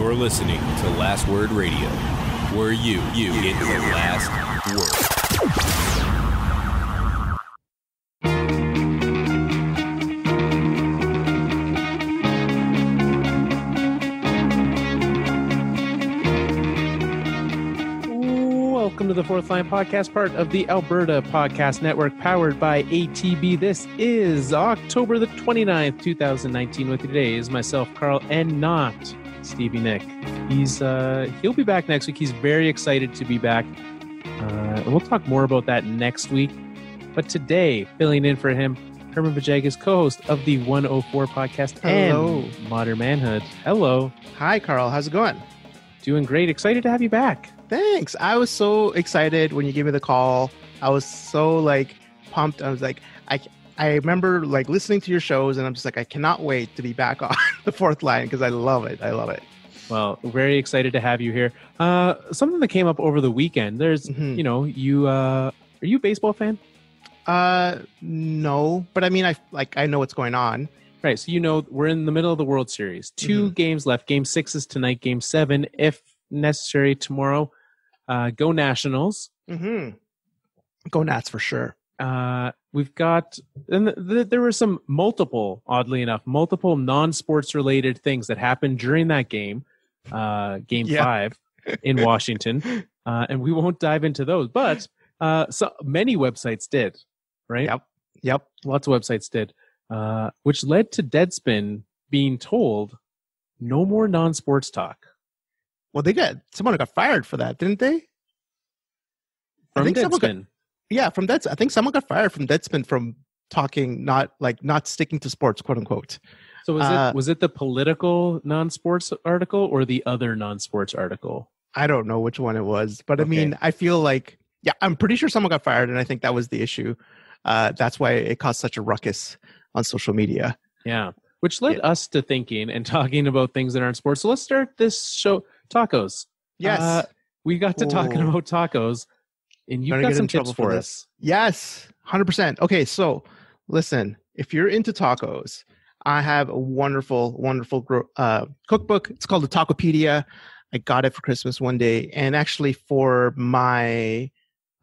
You're listening to Last Word Radio, where you get the last word. Welcome to the Fourth Line Podcast, part of the Alberta Podcast Network, powered by ATB. This is October the 29th, 2019. With you today is myself, Carl, and not Stevie Nick. He'll be back next week. He's very excited to be back. And we'll talk more about that next week. But today, filling in for him, Herman Vajegas, co-host of the 104 Podcast and Modern Manhood. Hello. Hi, Carl. How's it going? Doing great. Excited to have you back. Thanks. I was so excited when you gave me the call. I was so pumped. I was like, I remember listening to your shows, and I'm just like, I cannot wait to be back on the Fourth Line because I love it. I love it. Well, very excited to have you here. Something that came up over the weekend. There's, you are you a baseball fan? No, but I mean, I know what's going on. Right. So, we're in the middle of the World Series. Two games left. Game 6 is tonight. Game 7, if necessary, tomorrow. Go Nationals. Go Nats for sure. We've got, and there were some oddly enough, multiple non-sports related things that happened during that game, game 5 in Washington. And we won't dive into those, but so many websites did, right? Yep. Lots of websites did, which led to Deadspin being told no more non-sports talk. Well, someone got fired for that, didn't they? From Deadspin. From Deadspin. I think someone got fired from Deadspin from talking, not sticking to sports, quote unquote. So was it the political non-sports article or the other non-sports article? I don't know which one it was, but okay. I mean, I feel I'm pretty sure someone got fired, and I think that was the issue. That's why it caused such a ruckus on social media. Yeah, which led us to thinking and talking about things that aren't sports. So let's start this show. Tacos. Yes. We got to talking about tacos, and you've got some tips for us. Yes, 100%. Okay, so listen, if you're into tacos, I have a wonderful, wonderful cookbook. It's called the Tacopedia. I got it for Christmas one day, and actually for my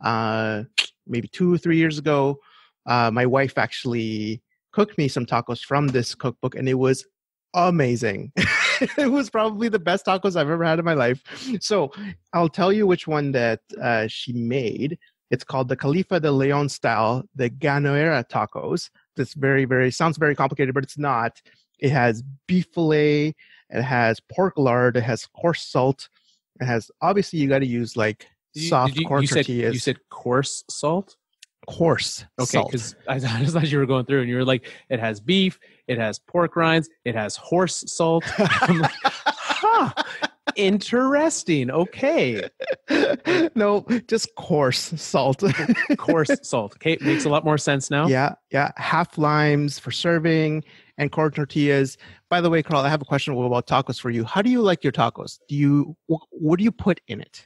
maybe 2 or 3 years ago, my wife actually cooked me some tacos from this cookbook, and it was amazing. It was probably the best tacos I've ever had in my life. So I'll tell you which one that she made. It's called the Califa de Leon style, the Ganoera tacos. That's sounds very complicated, but it's not. It has beef fillet, it has pork lard, it has coarse salt. It has, obviously you got to use soft corn tortillas. You said coarse salt? Coarse. Okay, because I just thought you were going through and you were like, it has beef, it has pork rinds, it has horse salt. I'm like, interesting. Okay. No, just coarse salt. Coarse salt. Okay, makes a lot more sense now. Yeah. Half limes for serving and corn tortillas. By the way, Carl, I have a question about tacos for you. How do you like your tacos? What do you put in it?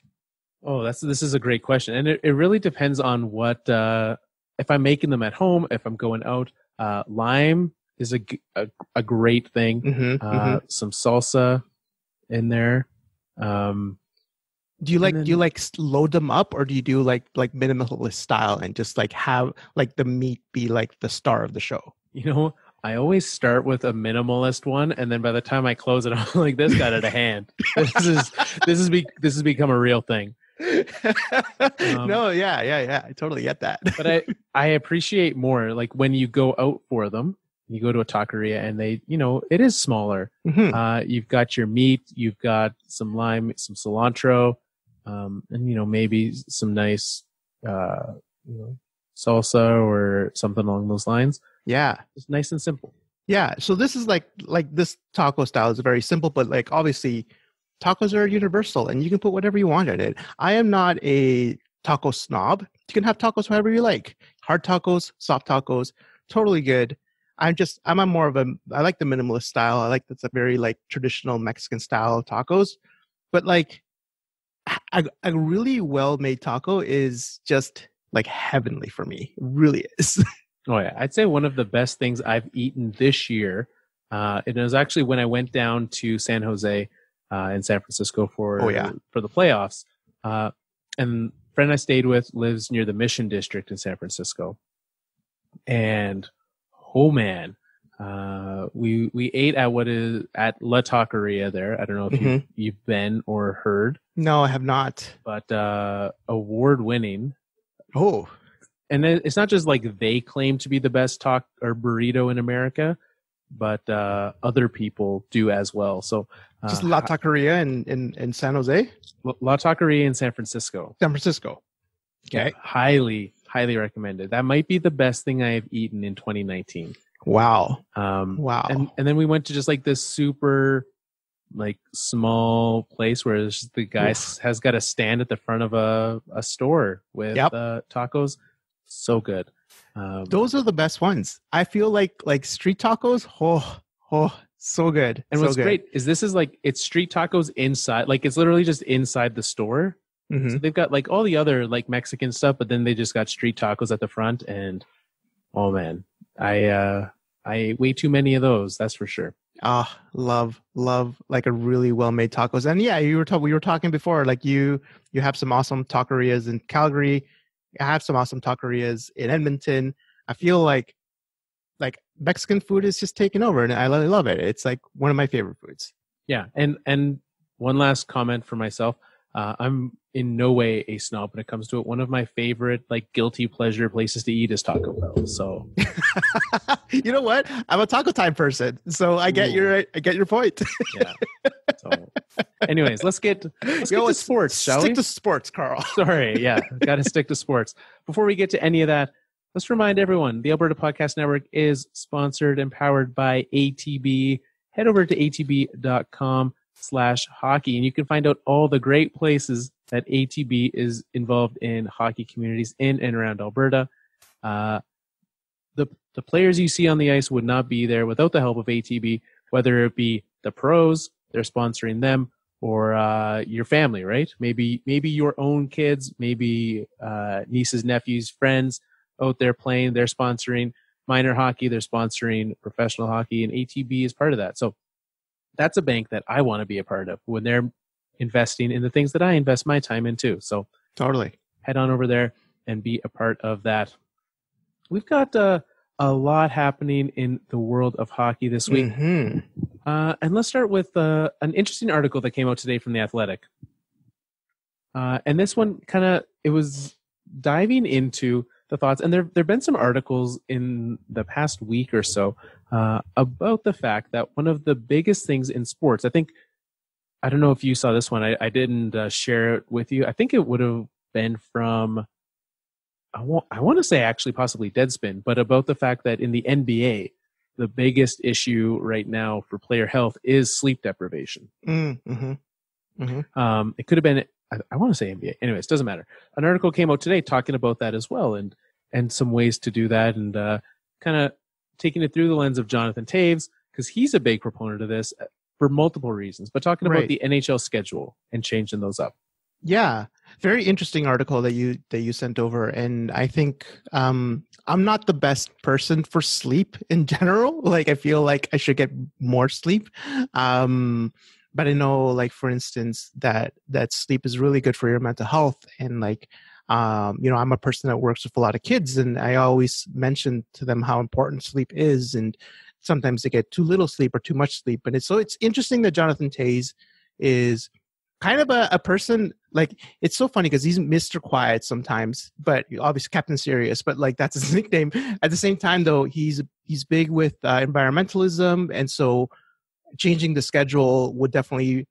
Oh, this is a great question. And it really depends on what, if I'm making them at home, if I'm going out. Lime is a great thing. Some salsa in there. Do you load them up, or do you do like minimalist style and just have the meat be the star of the show? I always start with a minimalist one, and then by the time I close it, I'm like, this got out of hand. This has become a real thing. No, yeah. I totally get that. But I appreciate more when you go out for them, you go to a taqueria and they, it is smaller. You've got your meat, you've got some lime, some cilantro, and maybe some nice salsa or something along those lines. Yeah, it's nice and simple. Yeah, so this is like this taco style is very simple, but obviously tacos are universal and you can put whatever you want in it. I am not a taco snob. You can have tacos however you like. Hard tacos, soft tacos, totally good. I like the minimalist style. I like that's a very traditional Mexican style of tacos. But a really well made taco is just heavenly for me. It really is. Oh yeah, I'd say one of the best things I've eaten this year. It was actually when I went down to San Jose. in San Francisco for the playoffs. And friend I stayed with lives near the Mission District in San Francisco. And oh man, we ate at La Taqueria there. I don't know if you've been or heard. No, I have not. But award winning. Oh. And it's not just like they claim to be the best taco or burrito in America, but other people do as well. So just La Taqueria in San Jose? La Taqueria in San Francisco. San Francisco. Okay. Yeah, highly recommended. That might be the best thing I have eaten in 2019. Wow. Wow. And then we went to just like this super like small place where the guy has got a stand at the front of a store with tacos. So good. Those are the best ones. I feel like street tacos. So good. And what's great is it's street tacos inside. Like it's literally just inside the store. Mm-hmm. So they've got like all the other like Mexican stuff, but then they just got street tacos at the front. And oh man, I ate way too many of those. That's for sure. Love like a really well-made tacos. And yeah, we were talking before, like you have some awesome taquerias in Calgary. I have some awesome taquerias in Edmonton. I feel like Mexican food is just taking over, and I really love it. It's like one of my favorite foods. Yeah, and one last comment for myself. I'm in no way a snob when it comes to it. One of my favorite like guilty pleasure places to eat is Taco Bell. So you know what? I'm a Taco Time person, so I get your point. Yeah. So, anyways, let's get to sports, shall we? Stick to sports, Carl. Sorry, yeah, got to stick to sports. Before we get to any of that, let's remind everyone the Alberta Podcast Network is sponsored and powered by ATB. Head over to atb.com/hockey, and you can find out all the great places that ATB is involved in hockey communities in and around Alberta. The players you see on the ice would not be there without the help of ATB, whether it be the pros, they're sponsoring them, or your family, right? Maybe your own kids, maybe nieces, nephews, friends out there playing, they're sponsoring minor hockey, they're sponsoring professional hockey, and ATB is part of that. So that's a bank that I want to be a part of when they're investing in the things that I invest my time into. So totally head on over there and be a part of that. We've got a lot happening in the world of hockey this week. Mm-hmm. And let's start with an interesting article that came out today from The Athletic. And this one it was diving into the thoughts, and there have been some articles in the past week or so about the fact that one of the biggest things in sports, I don't know if you saw this one, I didn't share it with you. I think it would have been from, I want to say actually possibly Deadspin, but about the fact that in the NBA, the biggest issue right now for player health is sleep deprivation. Mm-hmm. Mm-hmm. It could have been, I want to say NBA. Anyways, doesn't matter. An article came out today talking about that as well, and some ways to do that, and kind of taking it through the lens of Jonathan Toews, because he's a big proponent of this for multiple reasons, but talking about the NHL schedule and changing those up. Yeah, very interesting article that you sent over, and I think I'm not the best person for sleep in general. Like I feel like I should get more sleep. But I know, like, for instance, that sleep is really good for your mental health. And like, I'm a person that works with a lot of kids, and I always mention to them how important sleep is. And sometimes they get too little sleep or too much sleep. And it's interesting that Jonathan Toews is kind of a person, like, it's so funny because he's Mr. Quiet sometimes, but obviously Captain Serious, but like that's his nickname. At the same time, though, he's big with environmentalism. And so changing the schedule would definitely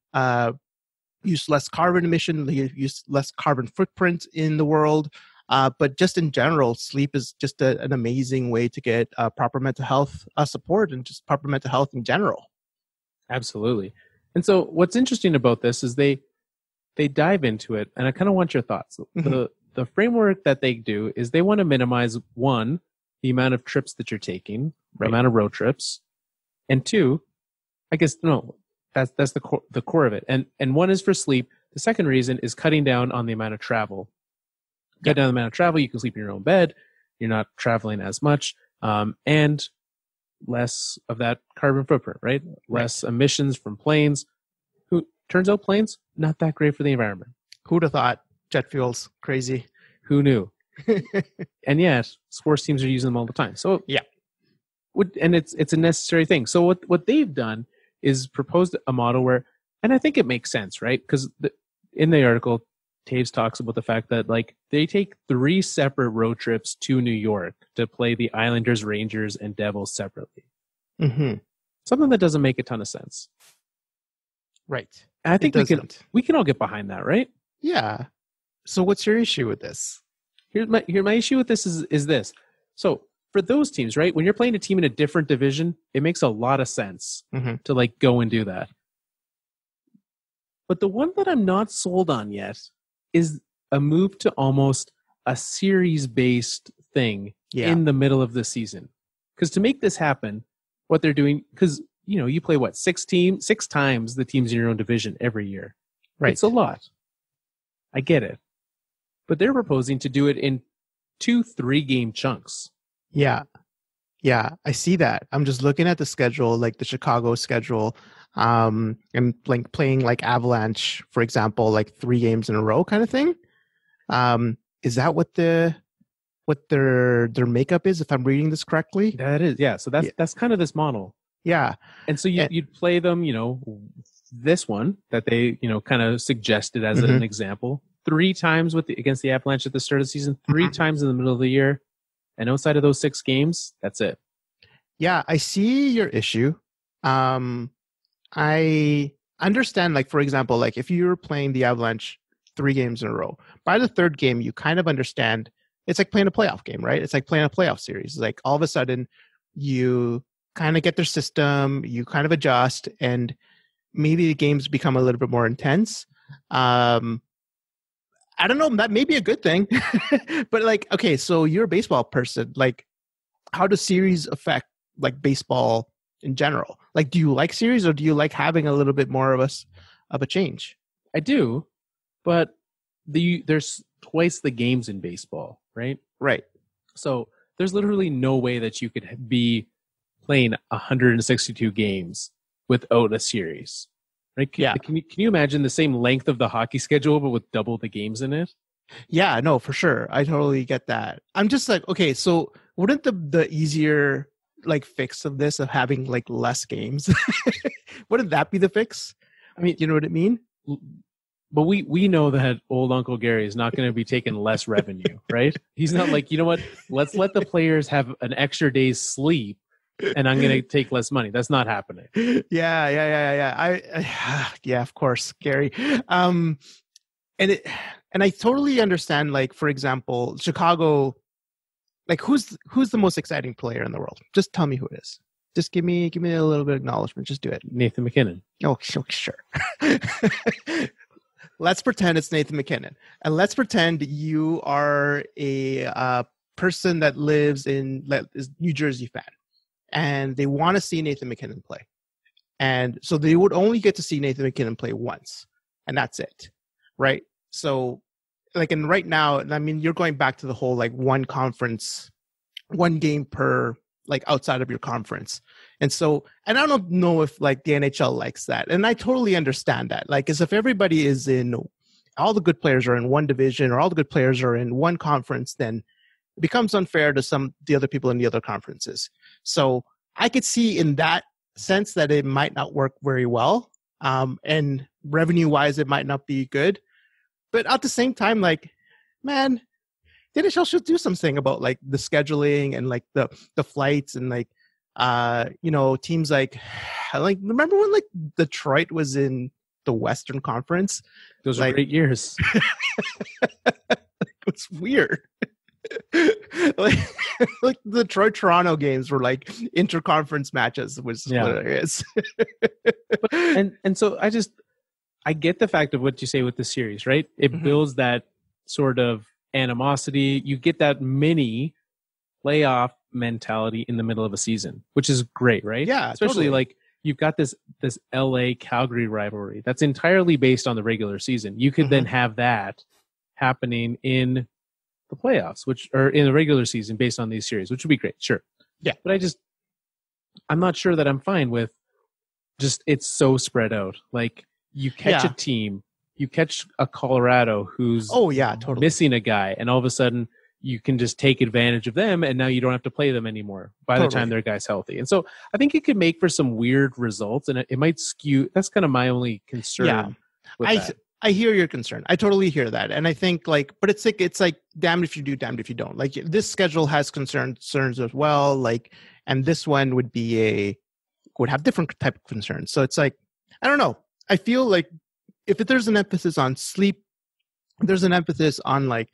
use less carbon emission, use less carbon footprint in the world. But just in general, sleep is just an amazing way to get proper mental health support and just proper mental health in general. Absolutely. And so what's interesting about this is they dive into it, and I kind of want your thoughts. Mm-hmm. The framework that they do is they want to minimize, one, the amount of trips that you're taking, the amount of road trips, and two, I guess, no, that's the core of it. And one is for sleep. The second reason is cutting down on the amount of travel. Cut down the amount of travel, you can sleep in your own bed. You're not traveling as much, and less of that carbon footprint, right? Less emissions from planes. Turns out planes, not that great for the environment. Who'd have thought? Jet fuel's crazy. Who knew? And yet, sports teams are using them all the time. So yeah, and it's a necessary thing. So what they've done is proposed a model where, and I think it makes sense, right? Because in the article, Toews talks about the fact that like they take 3 separate road trips to New York to play the Islanders, Rangers, and Devils separately. Mm-hmm. Something that doesn't make a ton of sense. Right. And I think we can all get behind that, right? Yeah. So what's your issue with this? Here's my issue with this is this. So for those teams, right, when you're playing a team in a different division, it makes a lot of sense to like go and do that. But the one that I'm not sold on yet is a move to almost a series-based thing in the middle of the season. Because to make this happen, what they're doing, because you play 6 times the teams in your own division every year. Right. It's a lot. I get it. But they're proposing to do it in 2 3-game chunks. Yeah. Yeah, I see that. I'm just looking at the schedule, like the Chicago schedule, and like playing like Avalanche, for example, like 3 games in a row kind of thing. Is that what their makeup is, if I'm reading this correctly? That is, yeah. So that's kind of this model. Yeah. And so you'd play them, this one that they, kind of suggested as an example, 3 times against the Avalanche at the start of the season, 3 times in the middle of the year. And outside of those 6 games, that's it. Yeah, I see your issue. I understand, like, for example, like if you're playing the Avalanche 3 games in a row, by the 3rd game, you kind of understand it's like playing a playoff game, right? It's like playing a playoff series. Like all of a sudden you kind of get their system, you kind of adjust, and maybe the games become a little bit more intense. I don't know, that may be a good thing. But like, okay, so you're a baseball person. Like, how does series affect like baseball in general? Like, do you like series, or do you like having a little bit more of a change? I do, but there's twice the games in baseball, right? Right. So there's literally no way that you could be playing 162 games without a series. Right? Can you imagine the same length of the hockey schedule, but with double the games in it? Yeah, no, for sure. I totally get that. I'm just like, okay, so wouldn't the easier like fix of this of having like less games, wouldn't that be the fix? I mean, you know what I mean? But we know that old Uncle Gary is not going to be taking less revenue, right? He's not like, you know what? Let's let the players have an extra day's sleep, and I'm going to take less money. That's not happening. Yeah. Yeah, of course, Gary. And I totally understand. Like, for example, Chicago. Like, who's the most exciting player in the world? Just tell me who it is. Just give me a little bit of acknowledgement. Just do it. Nathan MacKinnon. Oh, sure. Let's pretend it's Nathan MacKinnon, and let's pretend you are a person that lives is New Jersey fan. And they want to see Nathan MacKinnon play. And so they would only get to see Nathan MacKinnon play once. And that's it. Right? So, like, and right now, I mean, you're going back to the whole, like, 1 game per, like, outside of your conference. And so, and I don't know if, like, the NHL likes that. And I totally understand that. Like, as if everybody is all the good players are in one division, or all the good players are in one conference, then it becomes unfair to the other people in the other conferences. So I could see in that sense that it might not work very well. And revenue-wise, it might not be good. But at the same time, like, man, the NHL should do something about like the scheduling and like the flights and like, teams like remember when like Detroit was in the Western Conference? Those are great years. It's weird. like the Detroit-Toronto games were like interconference matches, which is what it is. and so I get the fact of what you say with the series, right? It builds that sort of animosity. You get that mini playoff mentality in the middle of a season, which is great, right? Yeah, especially totally. Like you've got this LA Calgary rivalry that's entirely based on the regular season. You could then have that happening in the playoffs, which are in the regular season based on these series, which would be great. Sure. Yeah. But I'm not sure that I'm fine with just, it's so spread out. Like you catch a team, you catch a Colorado who's totally missing a guy, and all of a sudden you can just take advantage of them, and now you don't have to play them anymore by the time their guy's healthy. And so I think it could make for some weird results, and it might skew. That's kind of my only concern. I hear your concern. I totally hear that. And I think but it's like damned if you do, damned if you don't. Like this schedule has concerns as well. Like, and this one would have different type of concerns. So it's like, I don't know. I feel like if there's an emphasis on sleep, there's an emphasis on like,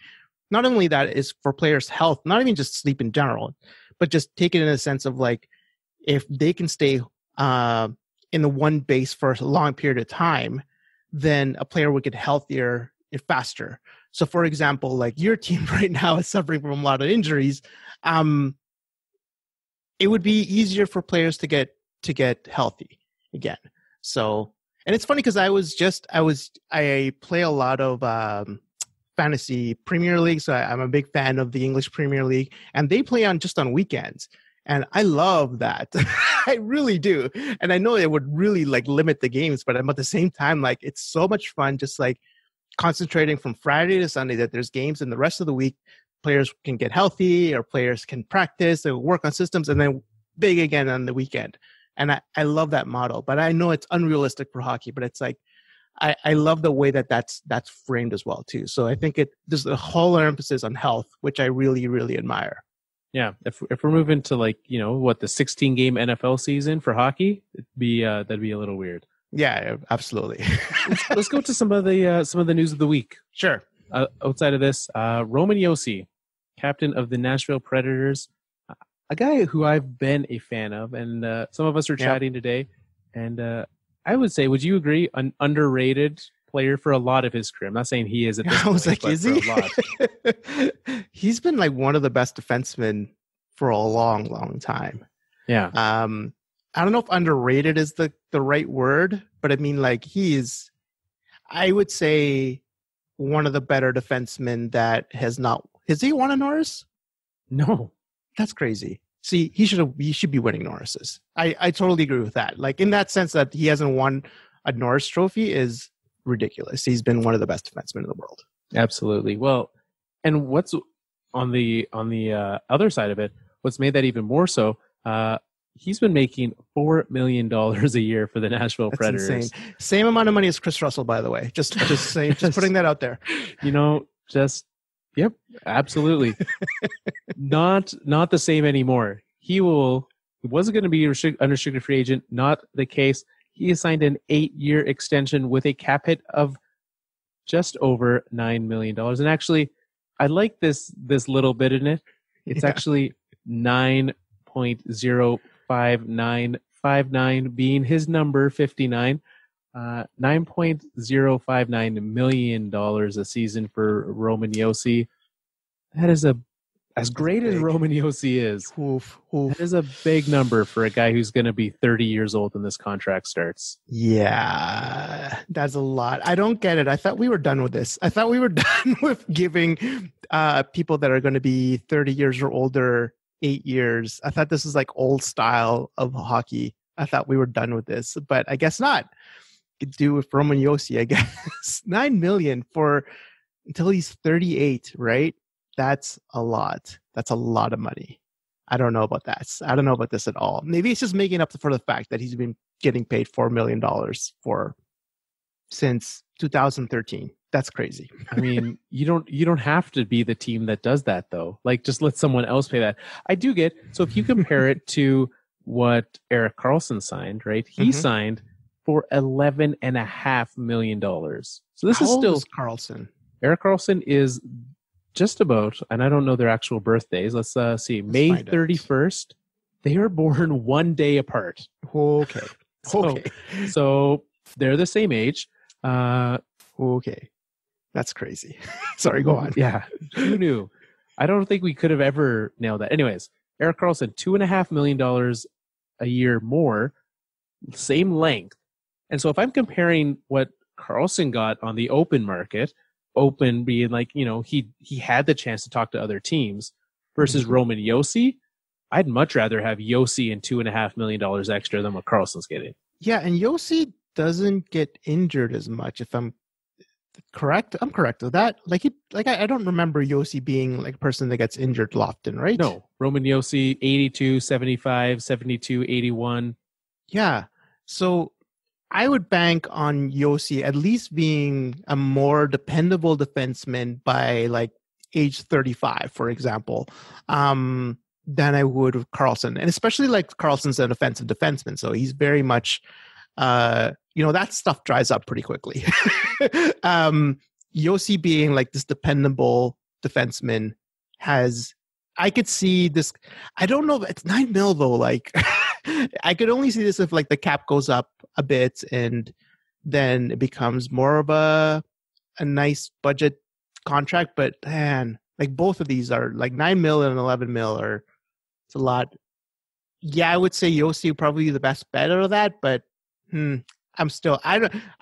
not only that is for players' health, not even just sleep in general, but just take it in a sense of like, if they can stay in the one base for a long period of time, then a player would get healthier and faster. So, for example, like your team right now is suffering from a lot of injuries. It would be easier for players to get healthy again. So, and it's funny because I play a lot of fantasy Premier League, so I'm a big fan of the English Premier League, and they play just on weekends. And I love that. I really do. And I know it would really like limit the games, but at the same time, like it's so much fun just like concentrating from Friday to Sunday that there's games, and the rest of the week players can get healthy or players can practice or work on systems, and then big again on the weekend. And I love that model, but I know it's unrealistic for hockey, but it's like, I love the way that's framed as well too. So I think there's a whole emphasis on health, which I really, really admire. Yeah, if we're moving to like, the 16-game NFL season for hockey, that'd be a little weird. Yeah, absolutely. Let's go to some of the news of the week. Sure. Outside of this, Roman Josi, captain of the Nashville Predators, a guy who I've been a fan of, and some of us are chatting today, and I would say, would you agree, an underrated player for a lot of his career? I'm not saying he is at this point. I was like, is he? He's been like one of the best defensemen for a long, long time. Yeah. I don't know if underrated is the right word, but I mean, like I would say one of the better defensemen that has he won a Norris? No. That's crazy. See, he should be winning Norrises. I totally agree with that. Like in that sense that he hasn't won a Norris trophy is ridiculous. He's been one of the best defensemen in the world. Absolutely. Well, and what's on the other side of it, what's made that even more so, he's been making $4 million a year for the Nashville Predators. Insane. Same amount of money as Chris Russell, by the way. Just putting that out there. Yep, absolutely. Not the same anymore. He wasn't going to be unrestricted free agent. Not the case. He signed an 8-year extension with a cap hit of just over $9 million. And actually, I like this little bit in it. It's actually 9.05959 being his number 59. $9.059 million a season for Roman Josi. That is as great as Roman Josi is. That is a big number for a guy who's going to be 30 years old when this contract starts. Yeah, that's a lot. I don't get it. I thought we were done with this. I thought we were done with giving people that are going to be 30 years or older 8 years. I thought this was like old style of hockey. I thought we were done with this, but I guess not. Could do with Roman Josi, I guess. $9 million until he's 38, right? That's a lot. That's a lot of money. I don't know about that. I don't know about this at all. Maybe it's just making up for the fact that he's been getting paid $4 million since 2013. That's crazy. I mean, you don't have to be the team that does that though. Like, just let someone else pay that. I do get. So if you compare it to what Erik Karlsson signed, right? He signed for $11.5 million. So this is still Karlsson. Erik Karlsson is just about, and I don't know their actual birthdays. Let's see. May 31st. They are born one day apart. Okay. So they're the same age. Okay. That's crazy. Sorry, go on. Yeah. Who knew? I don't think we could have ever nailed that. Anyways, Erik Karlsson, $2.5 million a year more, same length. And so if I'm comparing what Karlsson got on the open market, open being like, he had the chance to talk to other teams versus Roman Josi, I'd much rather have Josi and $2.5 million extra than what Karlsson's getting. Yeah, and Josi doesn't get injured as much. If I'm correct, I'm correct with that. I don't remember Josi being like a person that gets injured often, right? No, Roman Josi, 82, 75, 72, 81. Yeah. So I would bank on Josi at least being a more dependable defenseman by like age 35, for example, than I would with Karlsson. And especially like Karlsson's an offensive defenseman. So he's very much, that stuff dries up pretty quickly. Josi being like this dependable defenseman I could see this. I don't know. It's $9 million though. Like I could only see this if like the cap goes up a bit and then it becomes more of a nice budget contract. But man, like both of these are like $9 million and $11 million it's a lot. Yeah, I would say Josi would probably be the best bet out of that, but I'm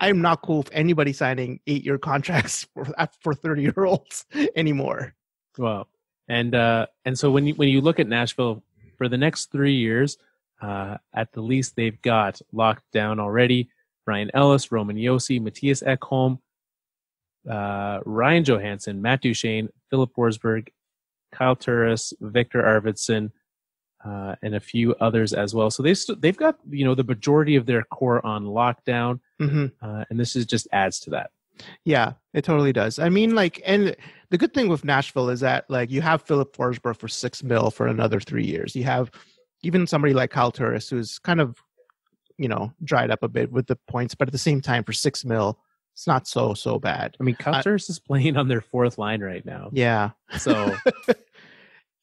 not cool with anybody signing 8-year contracts for 30-year-olds anymore. Well, and so when you look at Nashville for the next 3 years, at the least they've got locked down already Ryan Ellis, Roman Josi, Matthias Ekholm, Ryan Johansson, Matt Duchene, Philip Forsberg, Kyle Turris, Victor Arvidsson, and a few others as well. So they've got the majority of their core on lockdown, and this just adds to that. Yeah, it totally does. I mean, like, and the good thing with Nashville is that like you have Philip Forsberg for $6 million for another 3 years. You have even somebody like Kyle Turris who's kind of dried up a bit with the points, but at the same time for $6 million, it's not so bad. I mean, Kyle Turris is playing on their fourth line right now. Yeah. So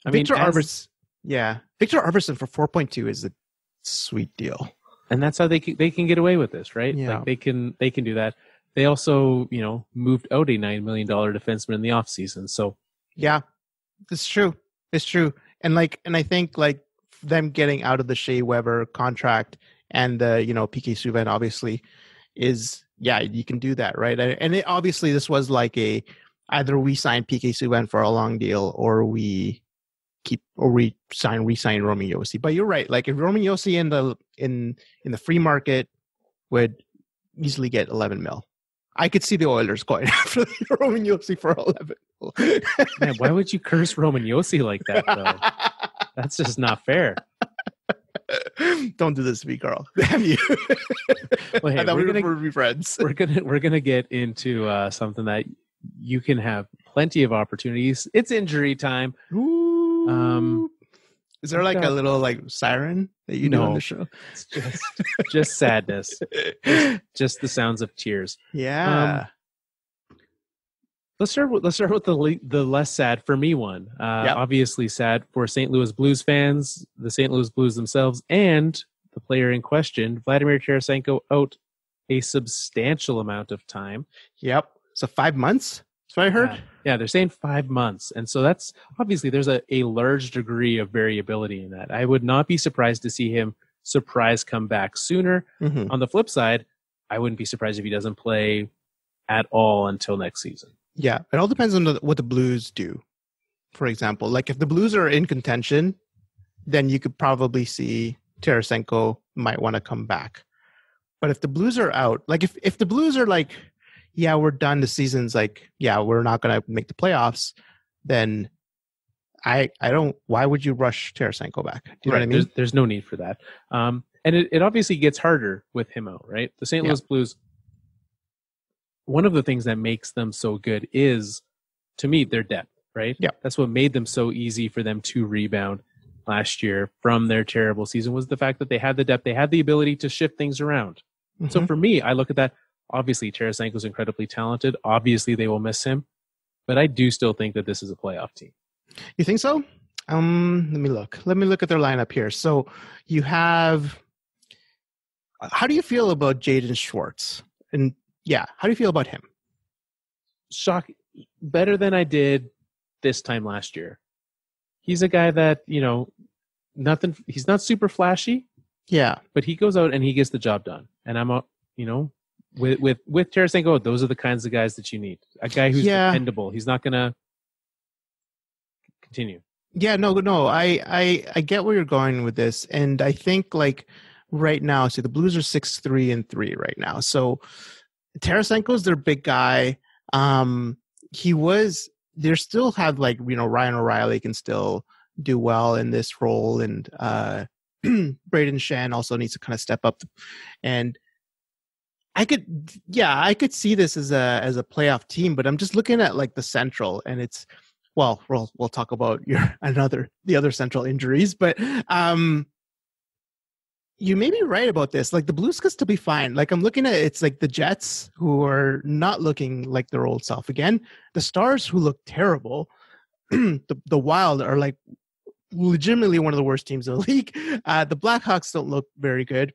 Victor Arvidsson for 4.2 is a sweet deal, and that's how they can get away with this, right? Yeah. Like they can do that. They also, moved out a $9 million defenseman in the offseason. So yeah, it's true. And I think like them getting out of the Shea Weber contract and the PK Subban obviously is, yeah, you can do that, right? And obviously this was like either we sign PK Subban for a long deal or we re-sign Roman Josi. But you're right. Like if Roman Josi in the free market would easily get $11 million. I could see the Oilers going after Roman Josi for $11 million. Man, why would you curse Roman Josi like that, though? That's just not fair. Don't do this to me, Carl. Damn you. Well, hey, I thought we were be friends. We're gonna get into something that you can have plenty of opportunities. It's injury time. Ooh. Is there like a little like siren that you do on the show? It's just sadness. Just the sounds of tears. Yeah. Let's start with the less sad for me one. Obviously sad for St. Louis Blues fans, the St. Louis Blues themselves, and the player in question, Vladimir Tarasenko, out a substantial amount of time. Yep. So 5 months? That's what I heard. Yeah, they're saying 5 months. And so that's obviously there's a large degree of variability in that. I would not be surprised to see him come back sooner. Mm-hmm. On the flip side, I wouldn't be surprised if he doesn't play at all until next season. Yeah, it all depends on what the Blues do. For example, like if the Blues are in contention, then you could probably see Tarasenko might want to come back. But if the Blues are out, like if the Blues are like, yeah, we're done. The season's like, yeah, we're not going to make the playoffs. Then I don't. Why would you rush Tarasenko back? Do you know what I mean? There's no need for that. And it obviously gets harder with him out, right? The St. Louis Blues. One of the things that makes them so good is, to me, their depth, right? Yeah, that's what made them so easy for them to rebound last year from their terrible season. Was the fact that they had the depth, they had the ability to shift things around. Mm-hmm. So for me, I look at that. Obviously, Tarasenko is incredibly talented. Obviously, they will miss him. But I do still think that this is a playoff team. You think so? Let me look. Let me look at their lineup here. So you have... How do you feel about Jaden Schwartz? And yeah, how do you feel about him? Shock. Better than I did this time last year. He's a guy that, he's not super flashy. Yeah. But he goes out and he gets the job done. And I'm, with Tarasenko, those are the kinds of guys that you need. A guy who's dependable. He's not going to continue. Yeah, no. I get where you're going with this. And I think like right now. So the Blues are 6-3-3 right now. So Tarasenko's their big guy. They still have like, Ryan O'Reilly can still do well in this role, and Braden Shen also needs to kind of step up. And I could see this as a playoff team, but I'm just looking at like the Central, and it's, well, we'll talk about the other Central injuries, but you may be right about this. Like the Blues could still be fine. Like I'm looking at it's like the Jets, who are not looking like their old self again. The Stars, who look terrible. The Wild are like legitimately one of the worst teams in the league. The Blackhawks don't look very good.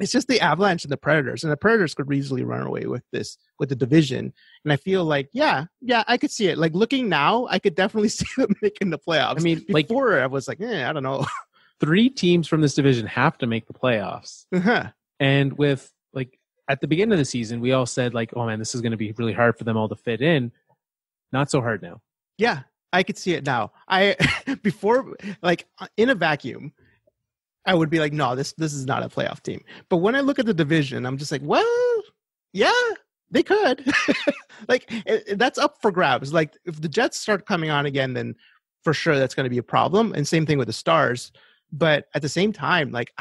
It's just the Avalanche and the Predators, and the Predators could easily run away with the division. And I feel like, yeah, I could see it. Like looking now, I could definitely see them making the playoffs. I mean, before I was like, I don't know. 3 teams from this division have to make the playoffs. Uh-huh. And with like at the beginning of the season, we all said like, oh man, this is going to be really hard for them all to fit in. Not so hard now. Yeah, I could see it now. Before, like in a vacuum, I would be like, no, this is not a playoff team. But when I look at the division, I'm just like, well, yeah, they could. Like that's up for grabs. Like if the Jets start coming on again, then for sure that's going to be a problem. And same thing with the Stars. But at the same time, like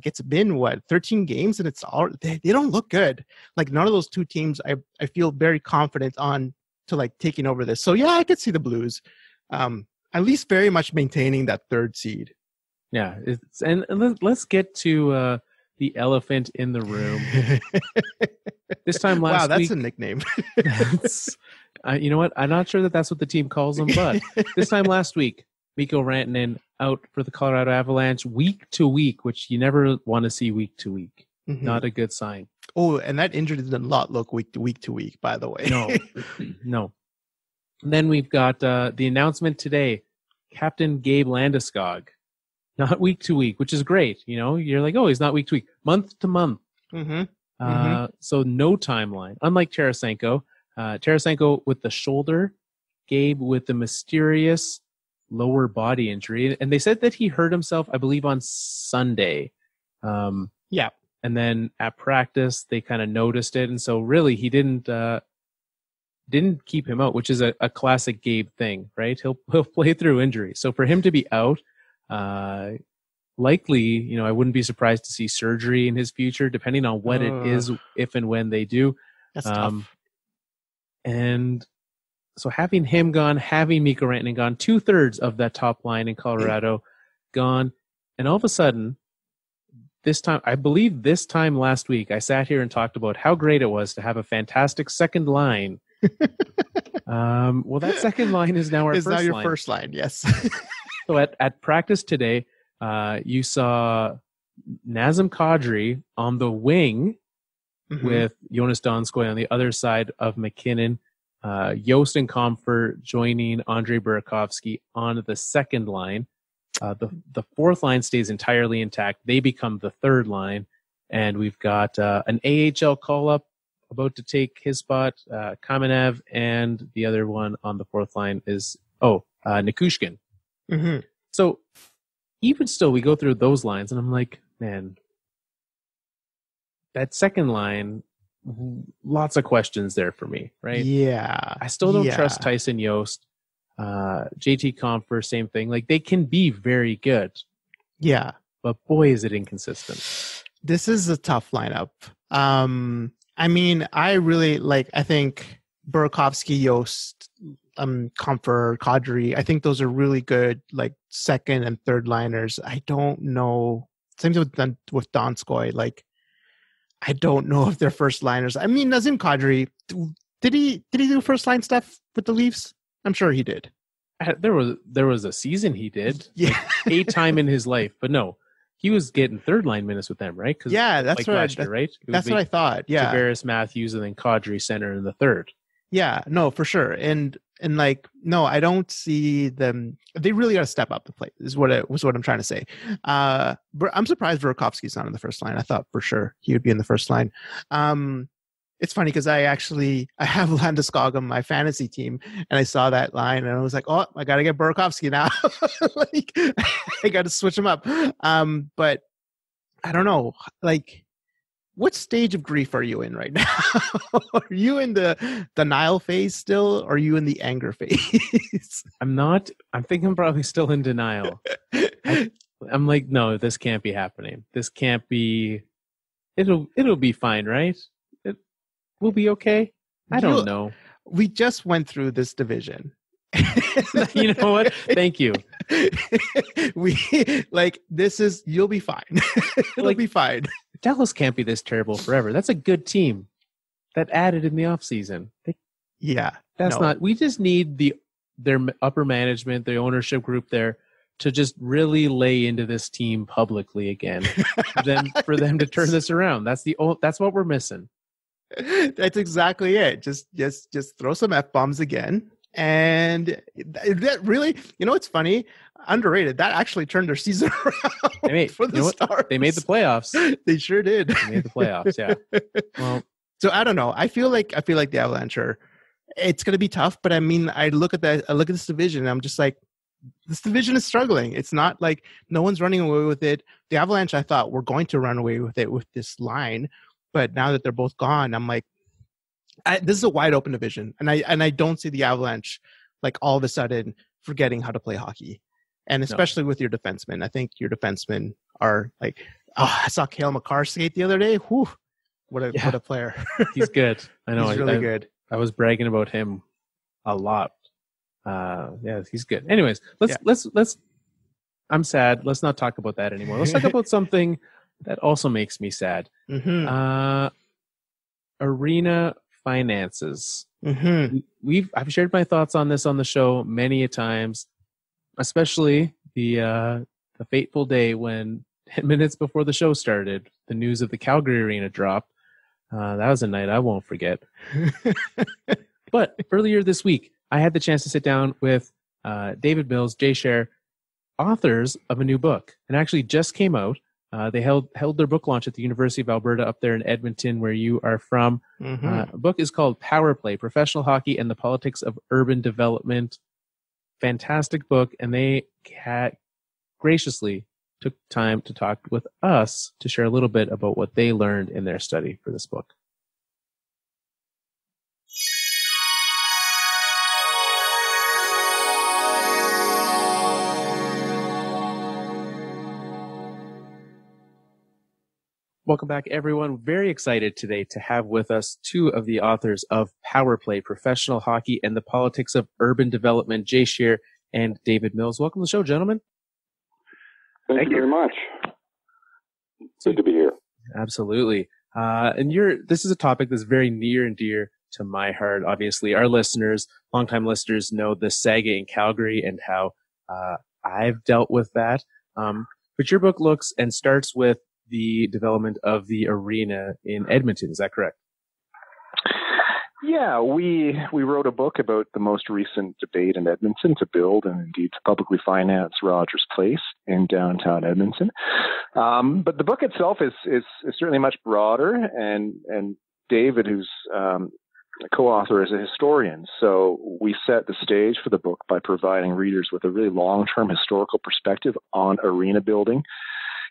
it's been 13 games, and it's all they don't look good. Like none of those 2 teams I feel very confident on to like taking over this. So yeah, I could see the Blues at least very much maintaining that 3rd seed. Yeah, and let's get to the elephant in the room. This time last week. Wow, that's a nickname. You know what? I'm not sure that's what the team calls them, but this time last week, Mikko Rantanen out for the Colorado Avalanche week to week, which you never want to see week to week. Mm-hmm. Not a good sign. Oh, and that injury did not look week to week, by the way. No. And then we've got the announcement today, Captain Gabe Landeskog. Not week to week, which is great. You're like, oh, he's not week to week, month to month. Mm-hmm. So no timeline. Unlike Tarasenko, Tarasenko with the shoulder, Gabe with the mysterious lower body injury. And they said that he hurt himself, I believe, on Sunday. Yeah. And then at practice, they kind of noticed it. And so really he didn't keep him out, which is a classic Gabe thing, right? He'll play through injury. So for him to be out, likely, I wouldn't be surprised to see surgery in his future, depending on what it is, if and when they do. That's tough. And so having him gone, having Mikko Rantanen gone, 2/3 of that top line in Colorado gone, and all of a sudden, this time last week, I sat here and talked about how great it was to have a fantastic second line. Well, that second line is now our first line. Is now your first line, yes. So at practice today, you saw Nazem Kadri on the wing with Jonas Donskoy on the other side of McKinnon. Yost and Comfort joining Andrei Burakovsky on the second line. The fourth line stays entirely intact. They become the third line. And we've got an AHL call-up about to take his spot, Kamenev, and the other one on the fourth line is, Nikushkin. Mm-hmm. So even still, we go through those lines, and I'm like, man, that second line, lots of questions there for me, right? Yeah. I still don't trust Tyson Yost. JT Compher, same thing. Like, they can be very good. Yeah. But boy, is it inconsistent. This is a tough lineup. I mean, I think Burakovsky, Yost, Comfort, Kadri, I think those are really good, like, second and third liners. I don't know. Same thing with Donskoy. Like, I don't know if they're first liners. I mean, Nazem Kadri, did he do first line stuff with the Leafs? I'm sure he did. There was a season he did. Yeah. Like 8 times in his life, but no. He was getting third line minutes with them, right? Yeah, that's right. Last year, right? That's what I thought. Yeah, Tavares, Matthews, and then Kadri center in the third. Yeah, no, for sure. And like, no, I don't see them. They really got to step up the plate. Is what I'm trying to say. I'm surprised Burakovsky's not in the first line. I thought for sure he would be in the first line. It's funny because I have Landeskog on my fantasy team, and I saw that line, and I was like, oh, I got to get Burakovsky now. Like, I got to switch him up. But I don't know, like, what stage of grief are you in right now? Are you in the denial phase still, or are you in the anger phase? I'm not. I think I'm probably still in denial. I'm like, no, this can't be happening. This can't be. It'll be fine, right? We'll be okay. I don't know. We just went through this division. You know what? Thank you. You'll be fine. It'll be fine. Dallas can't be this terrible forever. That's a good team that added in the offseason. We just need their upper management, the ownership group there, to just really lay into this team publicly again. for them to turn this around. That's what we're missing. That's exactly it. Just throw some F-bombs again. And that really, it's funny, underrated. That actually turned their season around for the Stars. They made the playoffs. They sure did. They made the playoffs, yeah. Well, so I don't know. I feel like the Avalanche it's going to be tough. But I mean, I look at this division, and I'm just like, this division is struggling. It's not like no one's running away with it. The Avalanche, I thought, were going to run away with it with this line, but now that they're both gone, I'm like, this is a wide open division, and I don't see the Avalanche like all of a sudden forgetting how to play hockey, and especially with your defensemen. I think your defensemen are like, I saw Cale Makar skate the other day. Whew, what a player! He's good. I know. He's really good. I was bragging about him a lot. He's good. Anyways, let's. I'm sad. Let's not talk about that anymore. Let's talk about something that also makes me sad. Mm-hmm. Arena finances. Mm-hmm. I've shared my thoughts on this on the show many a times, especially the fateful day when 10 minutes before the show started, the news of the Calgary Arena dropped. That was a night I won't forget. But earlier this week, I had the chance to sit down with David Mills, Jay Scherer, authors of a new book, and actually just came out. They held their book launch at the University of Alberta up there in Edmonton, where you are from. Mm-hmm. The book is called Power Play, Professional Hockey and the Politics of Urban Development. Fantastic book, and they graciously took time to talk with us to share a little bit about what they learned in their study for this book. Welcome back, everyone. Very excited today to have with us two of the authors of Power Play, Professional Hockey and the Politics of Urban Development, Jay Scherer and David Mills. Welcome to the show, gentlemen. Thank you very much. Good to be here. Absolutely. This is a topic that's very near and dear to my heart. Obviously, our listeners, longtime listeners, know the saga in Calgary and how I've dealt with that. But your book looks and starts with the development of the arena in Edmonton. Is that correct? Yeah, we wrote a book about the most recent debate in Edmonton to build and indeed to publicly finance Rogers Place in downtown Edmonton. But the book itself is certainly much broader, and David, who's a co-author, is a historian. So we set the stage for the book by providing readers with a really long-term historical perspective on arena building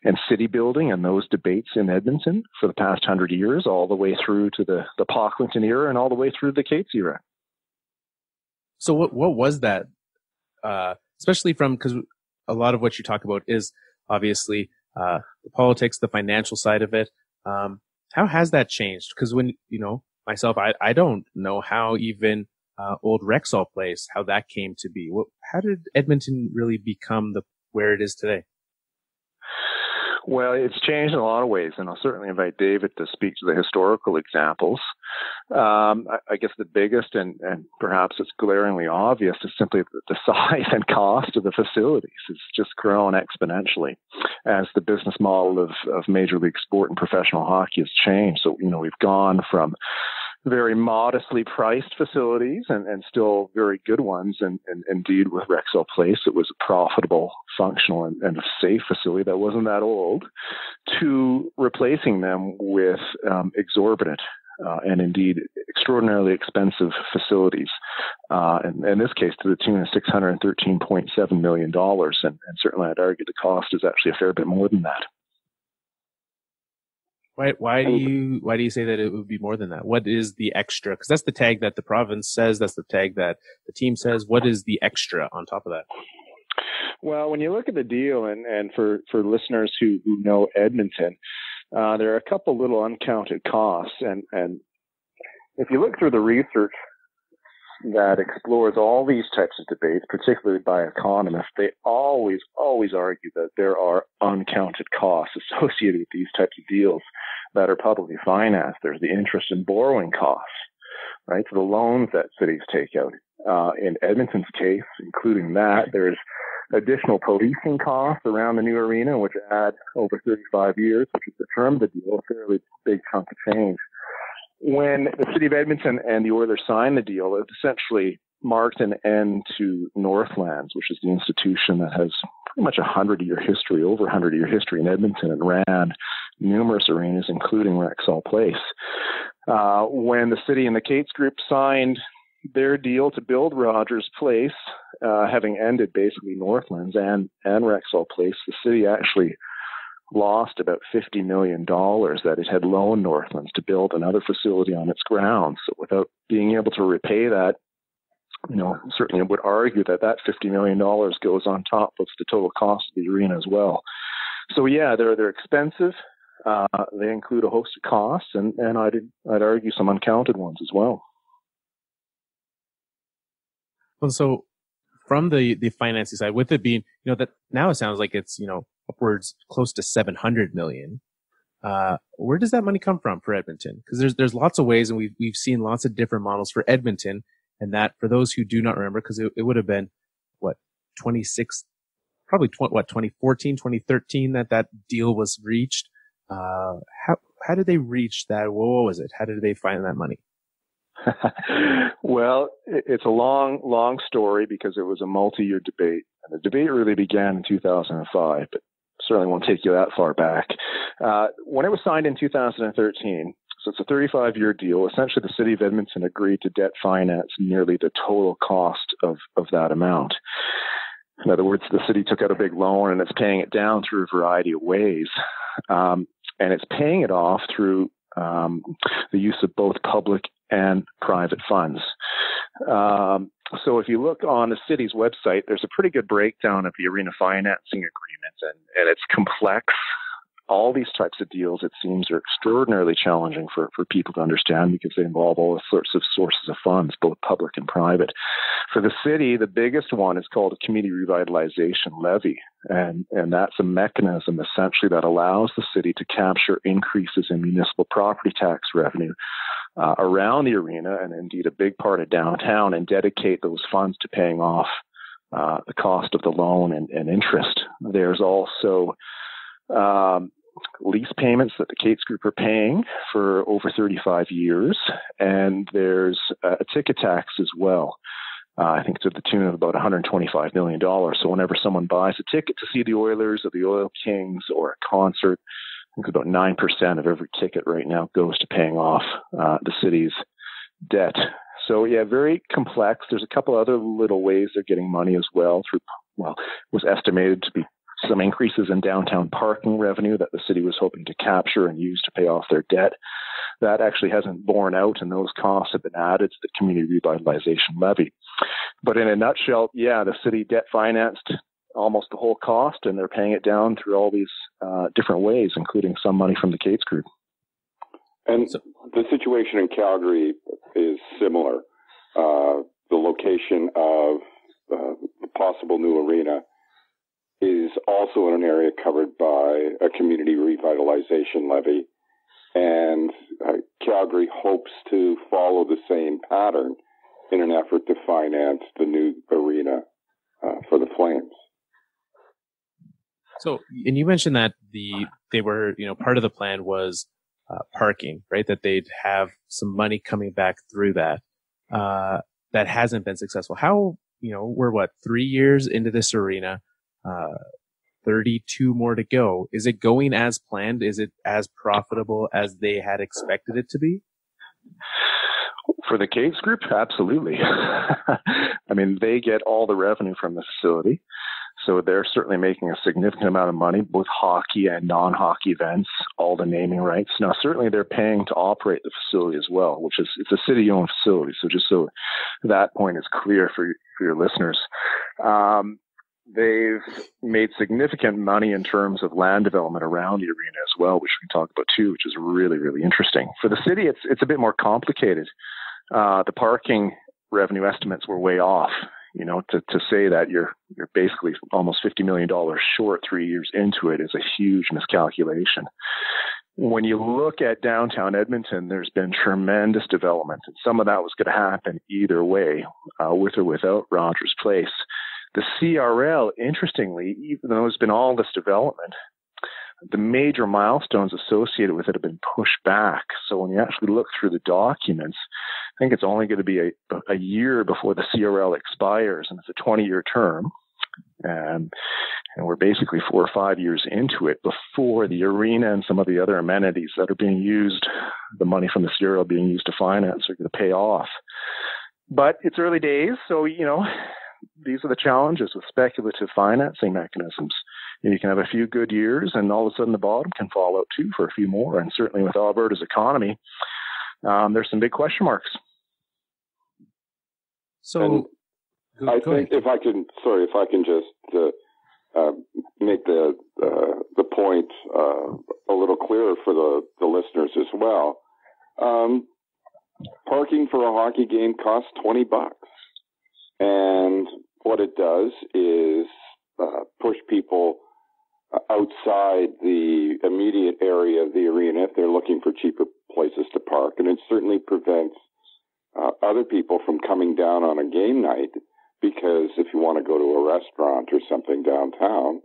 and city building and those debates in Edmonton for the past 100 years, all the way through to the Pocklington era and all the way through the Cates era. So what was that? Especially because a lot of what you talk about is obviously the politics, the financial side of it. How has that changed? Because when, myself, I don't know how even old Rexall Place, how that came to be. How did Edmonton really become where it is today? Well, it's changed in a lot of ways, and I'll certainly invite David to speak to the historical examples. I guess the biggest and perhaps it's glaringly obvious is simply the size and cost of the facilities. It's just grown exponentially as the business model of Major League Sport and professional hockey has changed. So, we've gone from very modestly priced facilities and still very good ones. And indeed, with Rexall Place, it was a profitable, functional, and a safe facility that wasn't that old, to replacing them with exorbitant and indeed extraordinarily expensive facilities. And in this case, to the tune of $613.7 million. And certainly I'd argue the cost is actually a fair bit more than that. Why do you say that it would be more than that? What is the extra? Because that's the tag that the province says. That's the tag that the team says. What is the extra on top of that? Well, when you look at the deal, and for listeners who know Edmonton, there are a couple little uncounted costs, and if you look through the research that explores all these types of debates, particularly by economists, they always argue that there are uncounted costs associated with these types of deals that are publicly financed. There's the interest and borrowing costs, right? So the loans that cities take out. In Edmonton's case, including that, there's additional policing costs around the new arena, which add over 35 years, which is the term of the deal, a fairly big chunk of change. When the city of Edmonton and the Oilers signed the deal, it essentially marked an end to Northlands, which is the institution that has pretty much over 100-year history in Edmonton, and ran numerous arenas, including Rexall Place. When the city and the Cates Group signed their deal to build Rogers Place, having ended basically Northlands and Rexall Place, the city actually lost about $50 million that it had loaned Northlands to build another facility on its grounds. So without being able to repay that, certainly would argue that $50 million goes on top of the total cost of the arena as well. So yeah, they're expensive. They include a host of costs, and I'd argue some uncounted ones as well. Well, so from the financing side, with it being, that now it sounds like it's, upwards close to $700 million. Where does that money come from for Edmonton? Because there's lots of ways, and we've seen lots of different models for Edmonton. And that, for those who do not remember, because it would have been 2014, 2013 that deal was reached. How did they reach that? What was it? How did they find that money? Well, it's a long story, because it was a multi-year debate. And the debate really began in 2005, but certainly won't take you that far back. When it was signed in 2013, so it's a 35-year deal, essentially the city of Edmonton agreed to debt finance nearly the total cost of that amount. In other words, the city took out a big loan, and it's paying it down through a variety of ways. And it's paying it off through the use of both public and private funds. So if you look on the city's website, there's a pretty good breakdown of the arena financing agreement, and it's complex. All these types of deals, it seems, are extraordinarily challenging for people to understand, because they involve all sorts of sources of funds, both public and private. For the city, the biggest one is called a community revitalization levy, and that's a mechanism essentially that allows the city to capture increases in municipal property tax revenue around the arena, and indeed a big part of downtown, and dedicate those funds to paying off the cost of the loan and interest. There's also lease payments that the Cates Group are paying for over 35 years, and there's a ticket tax as well. I think to the tune of about $125 million. So whenever someone buys a ticket to see the Oilers or the Oil Kings or a concert, I think about 9% of every ticket right now goes to paying off the city's debt. So yeah, very complex. There's a couple other little ways they're getting money as well. It was estimated to be some increases in downtown parking revenue that the city was hoping to capture and use to pay off their debt. That actually hasn't borne out, and those costs have been added to the community revitalization levy. But in a nutshell, yeah, the city debt financed almost the whole cost, and they're paying it down through all these different ways, including some money from the Cates Group. And the situation in Calgary is similar. The location of the possible new arena is also in an area covered by a community revitalization levy. And Calgary hopes to follow the same pattern in an effort to finance the new arena for the Flames. So, and you mentioned that they were, part of the plan was parking, right? That they'd have some money coming back through that. That hasn't been successful. How, we're 3 years into this arena, 32 more to go. Is it going as planned? Is it as profitable as they had expected it to be? For the Cates Group, absolutely. I mean, they get all the revenue from the facility. So they're certainly making a significant amount of money, both hockey and non-hockey events, all the naming rights. Now, certainly they're paying to operate the facility as well, which is, it's a city-owned facility. So just so that point is clear for your listeners. They've made significant money in terms of land development around the arena as well, which we can talk about too, which is really, really interesting. For the city, it's a bit more complicated. The parking revenue estimates were way off. You know, to say that you're basically almost $50 million short 3 years into it is a huge miscalculation. When you look at downtown Edmonton, there's been tremendous development, and some of that was going to happen either way, with or without Rogers Place. The CRL, interestingly, even though there's been all this development, the major milestones associated with it have been pushed back. So when you actually look through the documents, I think it's only going to be a year before the CRL expires, and it's a 20-year term. And we're basically 4 or 5 years into it before the arena and some of the other amenities that are being used, the money from the CRL being used to finance, are going to pay off. But it's early days, so, you know, these are the challenges with speculative financing mechanisms. You can have a few good years, and all of a sudden the bottom can fall out too for a few more. And certainly with Alberta's economy, there's some big question marks. So, I think if I can just make the point a little clearer for the listeners as well. Parking for a hockey game costs $20, and what it does is push people outside the immediate area of the arena if they're looking for cheaper places to park, and it certainly prevents other people from coming down on a game night, because if you want to go to a restaurant or something downtown,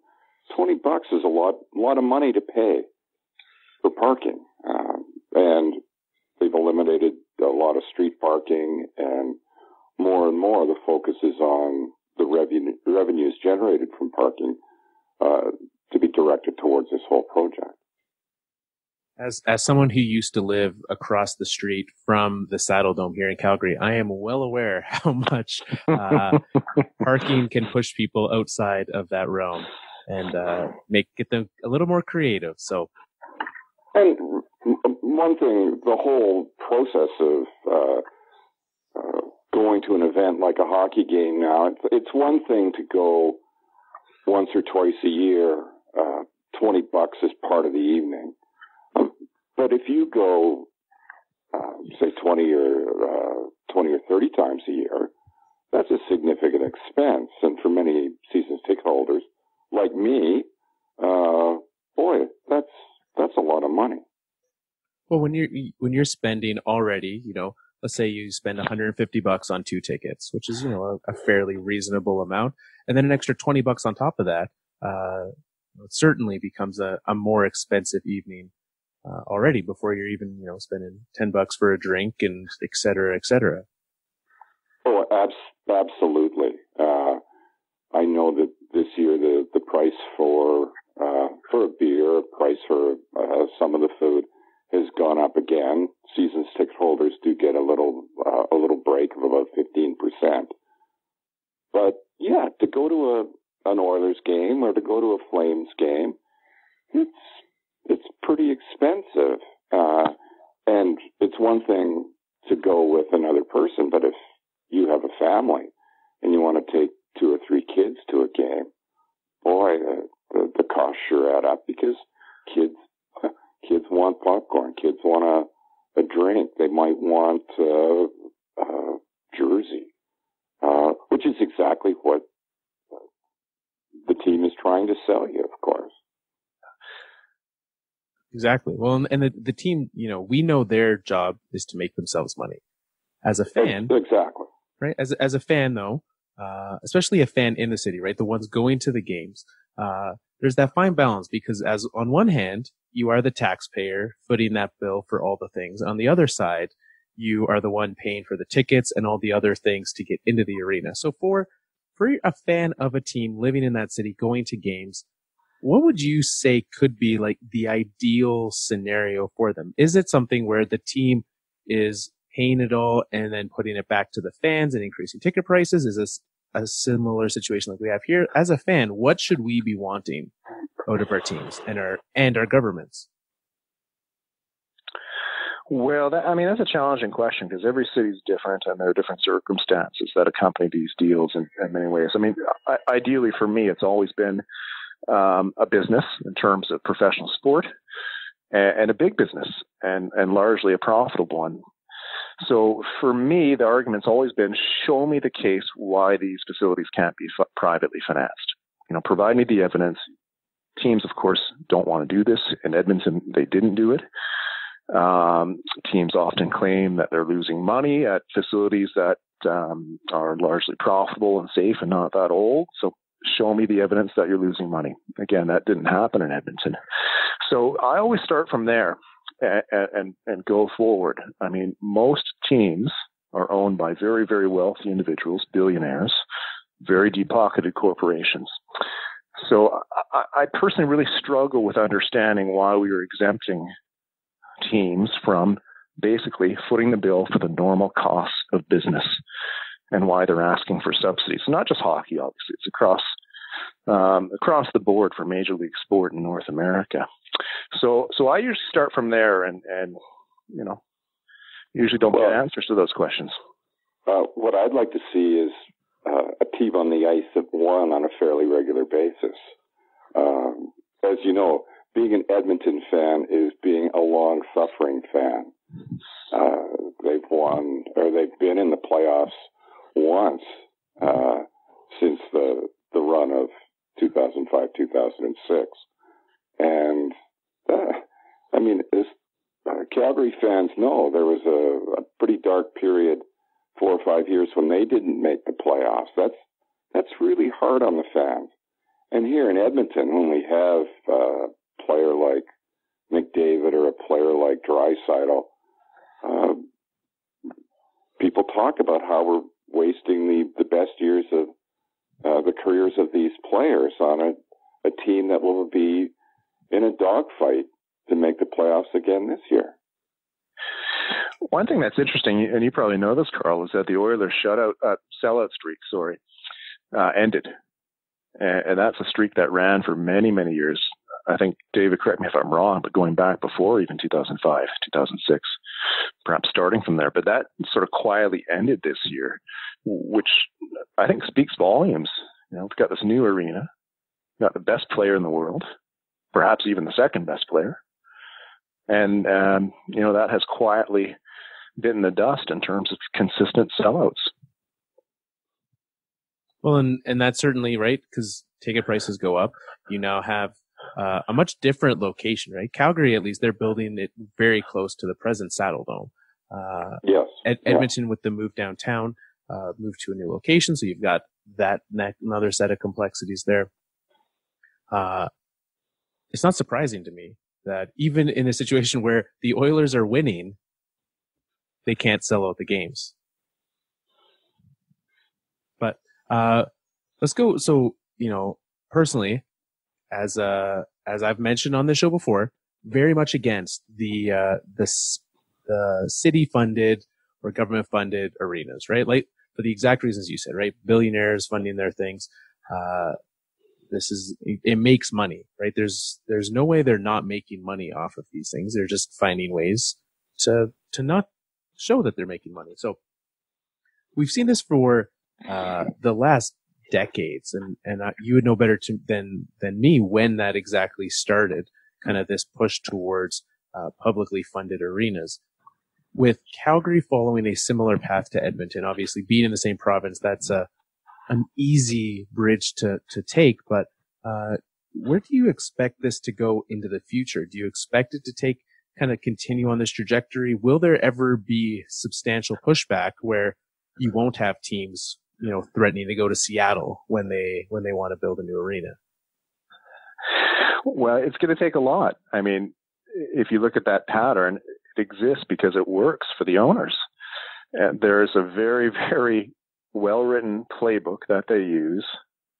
$20 is a lot of money to pay for parking, and they've eliminated a lot of street parking, and more the focus is on the revenues generated from parking to be directed towards this whole project. As someone who used to live across the street from the Saddle Dome here in Calgary, I am well aware how much parking can push people outside of that realm and get them a little more creative. So, and one thing, the whole process of going to an event like a hockey game now, it's one thing to go once or twice a year. $20 is part of the evening. But if you go, say 20 or 30 times a year, that's a significant expense. And for many season ticket holders like me, boy, that's a lot of money. Well, when you're spending already, you know, let's say you spend $150 on 2 tickets, which is, you know, a fairly reasonable amount, and then an extra $20 on top of that, it certainly becomes a more expensive evening. Already before you're even, you know, spending $10 for a drink and et cetera, et cetera. Oh, absolutely. I know that this year the price for a beer, price for some of the food has gone up again. Seasons ticket holders do get a little break of about 15%. But yeah, to go to an Oilers game or to go to a Flames game, it's pretty expensive. And it's one thing to go with another person, but if you have a family and you want to take 2 or 3 kids to a game, boy, the costs sure add up, because kids want popcorn, kids want a drink, they might want a jersey, which is exactly what the team is trying to sell you, of course. Exactly. Well, and the team, you know, we know their job is to make themselves money. As a fan, exactly, right? As a fan, though, especially a fan in the city, right? The ones going to the games, there's that fine balance, because as on one hand, you are the taxpayer footing that bill for all the things. On the other side, you are the one paying for the tickets and all the other things to get into the arena. So for a fan of a team living in that city, going to games, what would you say could be like the ideal scenario for them? Is it something where the team is paying it all and then putting it back to the fans and increasing ticket prices? Is this a similar situation like we have here, as a fan, what should we be wanting out of our teams and our governments? Well, that's a challenging question because every city is different and there are different circumstances that accompany these deals in many ways. Ideally for me, it's always been a business in terms of professional sport and a big business and largely a profitable one. So for me, the argument's always been, show me the case why these facilities can't be privately financed. Provide me the evidence. Teams, of course, don't want to do this. In Edmonton, they didn't do it. Teams often claim that they're losing money at facilities that are largely profitable and safe and not that old. So show me the evidence that you're losing money. Again, that didn't happen in Edmonton. So I always start from there and go forward. Most teams are owned by very, very wealthy individuals, billionaires, very deep-pocketed corporations. So I personally really struggle with understanding why we are exempting teams from basically footing the bill for the normal costs of business and why they're asking for subsidies. Not just hockey, obviously. It's across the board for Major League Sport in North America. So I usually start from there and usually don't get answers to those questions. What I'd like to see is a team on the ice that won on a fairly regular basis. As you know, being an Edmonton fan is being a long-suffering fan. They've won, or they've been in the playoffs once since the run of 2005, 2006. And, as Calgary fans know, there was a pretty dark period, 4 or 5 years, when they didn't make the playoffs. That's really hard on the fans. And here in Edmonton, when we have a player like McDavid or a player like Draisaitl, people talk about how we're wasting the best years of the careers of these players on a team that will be in a dogfight to make the playoffs again this year. One thing that's interesting, and you probably know this, Carl, is that the Oilers sellout streak, ended. And that's a streak that ran for many, many years. I think, David, correct me if I'm wrong, but going back before even 2005, 2006, perhaps starting from there. But that sort of quietly ended this year, which I think speaks volumes. We've got this new arena, we've got the best player in the world, perhaps even the second best player. And, that has quietly bitten the dust in terms of consistent sellouts. Well, and that's certainly right, because ticket prices go up. You now have a much different location, right? Calgary, at least, they're building it very close to the present Saddle Dome. Yes. Edmonton, with the move downtown, moved to a new location, so you've got another set of complexities there. It's not surprising to me that even in a situation where the Oilers are winning, they can't sell out the games. But let's go. So, personally, as I've mentioned on this show before, very much against the city funded or government funded arenas, right? Like for the exact reasons you said, right? Billionaires funding their things. It makes money, right? There's no way they're not making money off of these things. They're just finding ways to not show that they're making money. So we've seen this for the last decades, and you would know better than me when that exactly started, kind of this push towards publicly funded arenas. With Calgary following a similar path to Edmonton, obviously being in the same province, that's an easy bridge to take, but where do you expect this to go into the future? Do you expect it to continue on this trajectory? Will there ever be substantial pushback where you won't have teams, threatening to go to Seattle when they want to build a new arena? Well, it's going to take a lot. If you look at that pattern, it exists because it works for the owners. And there's a very, very well-written playbook that they use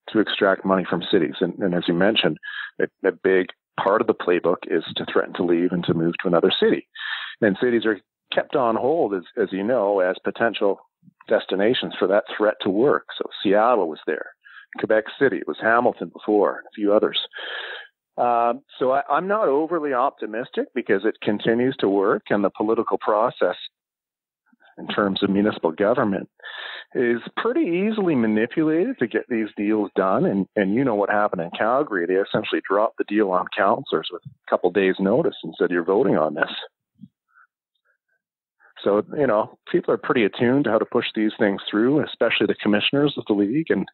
to extract money from cities. And as you mentioned, a big part of the playbook is to threaten to leave and to move to another city. And cities are kept on hold, as you know, as potential destinations for that threat to work. So Seattle was there, Quebec City, it was Hamilton before, and a few others. So I'm not overly optimistic because it continues to work, and the political process in terms of municipal government is pretty easily manipulated to get these deals done. And you know what happened in Calgary. They essentially dropped the deal on councillors with a couple days' notice and said, you're voting on this. So, you know, people are pretty attuned to how to push these things through, especially the commissioners of the league. And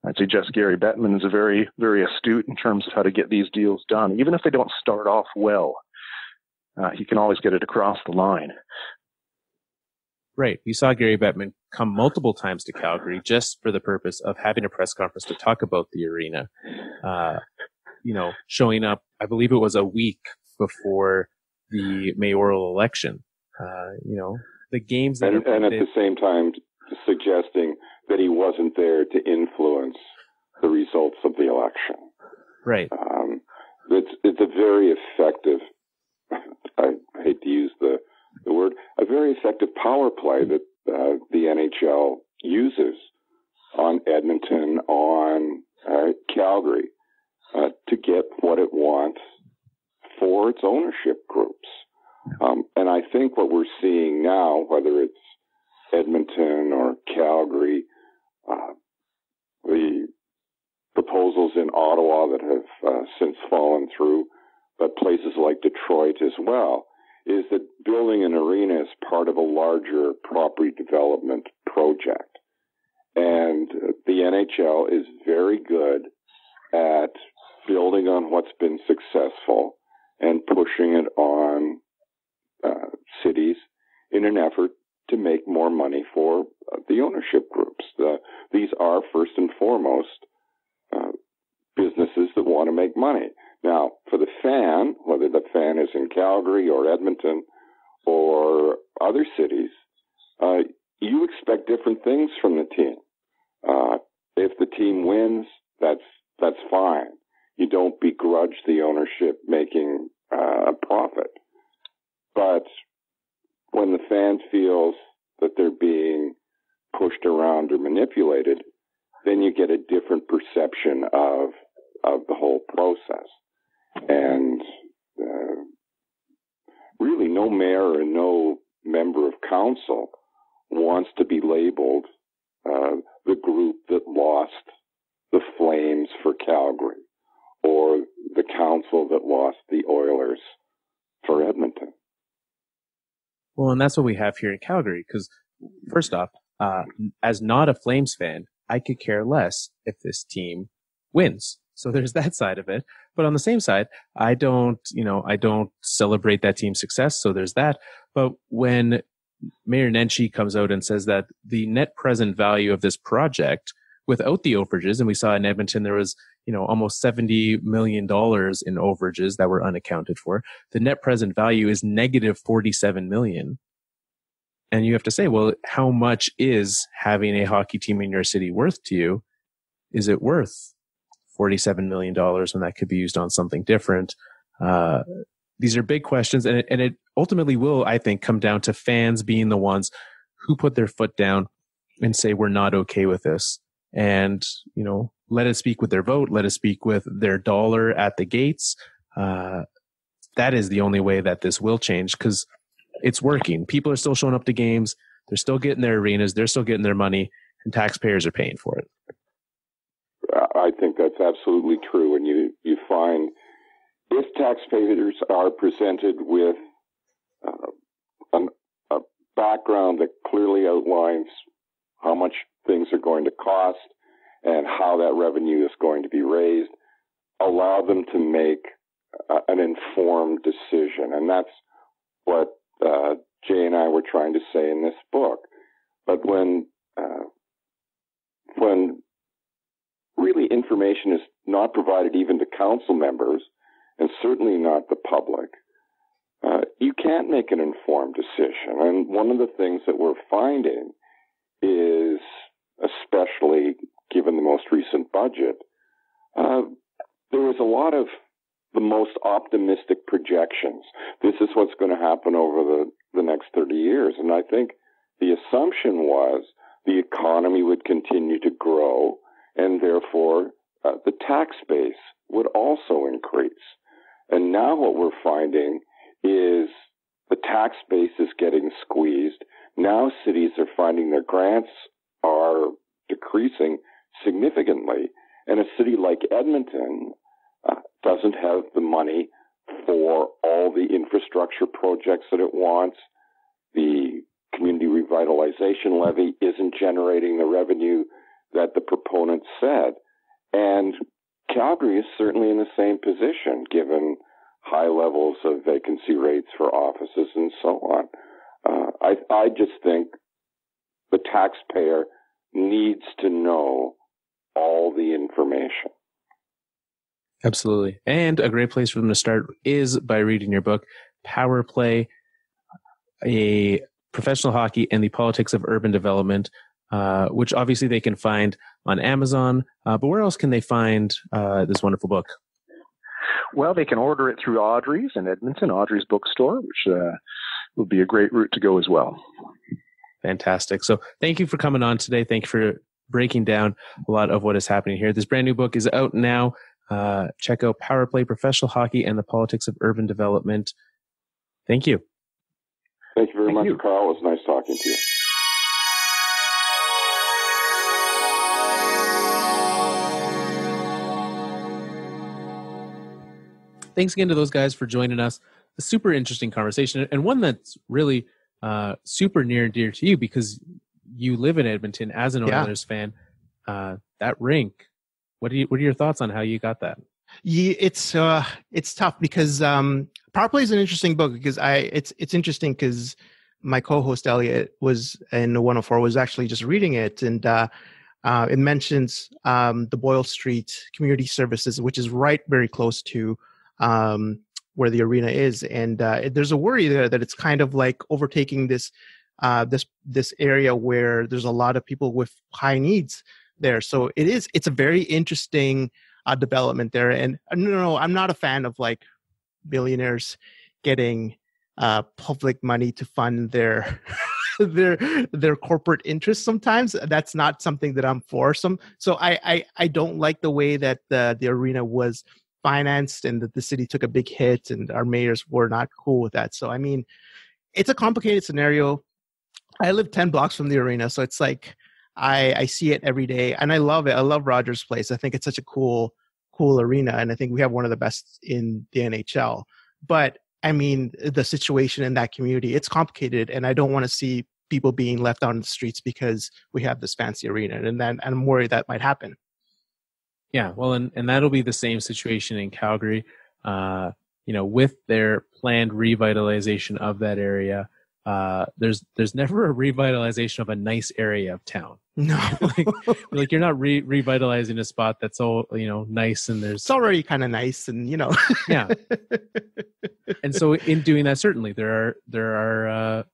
I'd suggest Gary Bettman is a very, very astute in terms of how to get these deals done. Even if they don't start off well, he can always get it across the line. Right. We saw Gary Bettman come multiple times to Calgary just for the purpose of having a press conference to talk about the arena. You know, showing up, I believe it was a week before the mayoral election. You know, the games that and at the same time suggesting that he wasn't there to influence the results of the election. Right. It's a very effective, I hate to use the word, a very effective power play that the NHL uses on Edmonton, on Calgary, to get what it wants for its ownership groups. And I think what we're seeing now, whether it's Edmonton or Calgary, the proposals in Ottawa that have since fallen through, but places like Detroit as well, is that building an arena is part of a larger property development project. And the NHL is very good at building on what's been successful and pushing it on cities in an effort to make more money for the ownership groups. These are first and foremost businesses that want to make money. Now, for the fan, whether the fan is in Calgary or Edmonton or other cities, you expect different things from the team. If the team wins, that's fine. You don't begrudge the ownership making a profit. But when the fan feels that they're being pushed around or manipulated, then you get a different perception of the whole process. And really no mayor and no member of council wants to be labeled the group that lost the Flames for Calgary or the council that lost the Oilers for Edmonton. Well, and that's what we have here in Calgary, because first off, as not a Flames fan, I could care less if this team wins. So there's that side of it. But on the same side, I don't celebrate that team's success. So there's that. But when Mayor Nenshi comes out and says that the net present value of this project without the overages, and we saw in Edmonton, there was, almost $70 million in overages that were unaccounted for. The net present value is negative $47 million. And you have to say, well, how much is having a hockey team in your city worth to you? Is it worth $47 million when that could be used on something different? These are big questions, and it ultimately will, I think, come down to fans being the ones who put their foot down and say, we're not okay with this. And, let it speak with their vote. Let it speak with their dollar at the gates. That is the only way that this will change, because it's working. People are still showing up to games. They're still getting their arenas. They're still getting their money, and taxpayers are paying for it. I think that's absolutely true. And you find if taxpayers are presented with a background that clearly outlines how much things are going to cost and how that revenue is going to be raised, allow them to make an informed decision. And that's what Jay and I were trying to say in this book. But when really information is not provided even to council members, and certainly not the public, you can't make an informed decision. And one of the things that we're finding is, especially given the most recent budget, there was a lot of the most optimistic projections. This is what's going to happen over the next 30 years. And I think the assumption was the economy would continue to grow, and therefore the tax base would also increase. And now what we're finding is the tax base is getting squeezed. Now cities are finding their grants are decreasing significantly. And a city like Edmonton doesn't have the money for all the infrastructure projects that it wants. The community revitalization levy isn't generating the revenue that the proponent said. And Calgary is certainly in the same position, given high levels of vacancy rates for offices and so on. I just think the taxpayer needs to know all the information. Absolutely. And a great place for them to start is by reading your book, Power Play, a Professional Hockey and the Politics of Urban Development, which obviously they can find on Amazon. But where else can they find this wonderful book? Well, they can order it through Audrey's in Edmonton, Audrey's bookstore, which would be a great route to go as well. Fantastic. So thank you for coming on today. Thank you for breaking down a lot of what is happening here. This brand new book is out now. Check out Power Play, Professional Hockey and the Politics of Urban Development. Thank you. Thank you very much, Carl. It was nice talking to you. Thanks again to those guys for joining us. A super interesting conversation, and one that's really super near and dear to you because you live in Edmonton as an Oilers fan. That rink, what are your thoughts on how you got that? Yeah, it's tough because Power Play is an interesting book because it's interesting because my co-host Elliot was in the 104 was actually just reading it, and it mentions the Boyle Street Community Services, which is right very close to where the arena is, and there's a worry there that it's kind of like overtaking this area where there's a lot of people with high needs there. So it's a very interesting development there. And no, I'm not a fan of like billionaires getting public money to fund their their corporate interests. Sometimes that's not something that I'm for. So I don't like the way that the arena was financed and that the city took a big hit and our mayors were not cool with that. So, I mean, it's a complicated scenario. I live 10 blocks from the arena, so it's like I see it every day and I love it. I love Rogers Place. I think it's such a cool arena, and I think we have one of the best in the NHL. But I mean, the situation in that community, it's complicated, and I don't want to see people being left out on the streets because we have this fancy arena, and I'm worried that might happen. Yeah, well, and that'll be the same situation in Calgary, with their planned revitalization of that area. There's never a revitalization of a nice area of town. No, like you're not revitalizing a spot that's all nice and there's. It's already kind of nice, and Yeah. And so in doing that, certainly there are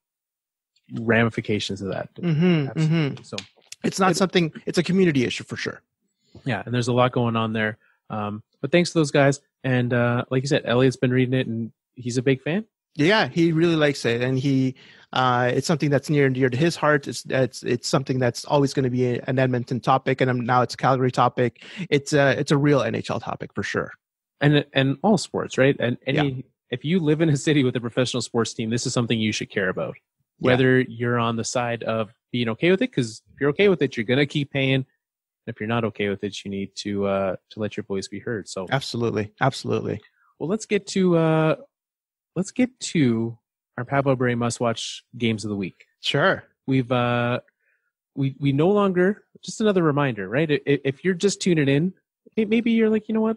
ramifications of that. Mm-hmm, absolutely. Mm-hmm. So it's not something. It's a community issue for sure. Yeah, and there's a lot going on there. But thanks to those guys, and like you said, Elliot's been reading it, and he's a big fan. Yeah, he really likes it, and it's something that's near and dear to his heart. It's something that's always going to be an Edmonton topic, and now it's a Calgary topic. It's a real NHL topic for sure. And all sports, right? And if you live in a city with a professional sports team, this is something you should care about. Whether you're on the side of being okay with it, because if you're okay with it, you're going to keep paying. If you're not okay with it, you need to let your voice be heard. So absolutely. Well, let's get to our Pavel Bure must-watch games of the week. Sure. We've we no longer, just another reminder, right? If you're just tuning in, maybe you're like, you know what?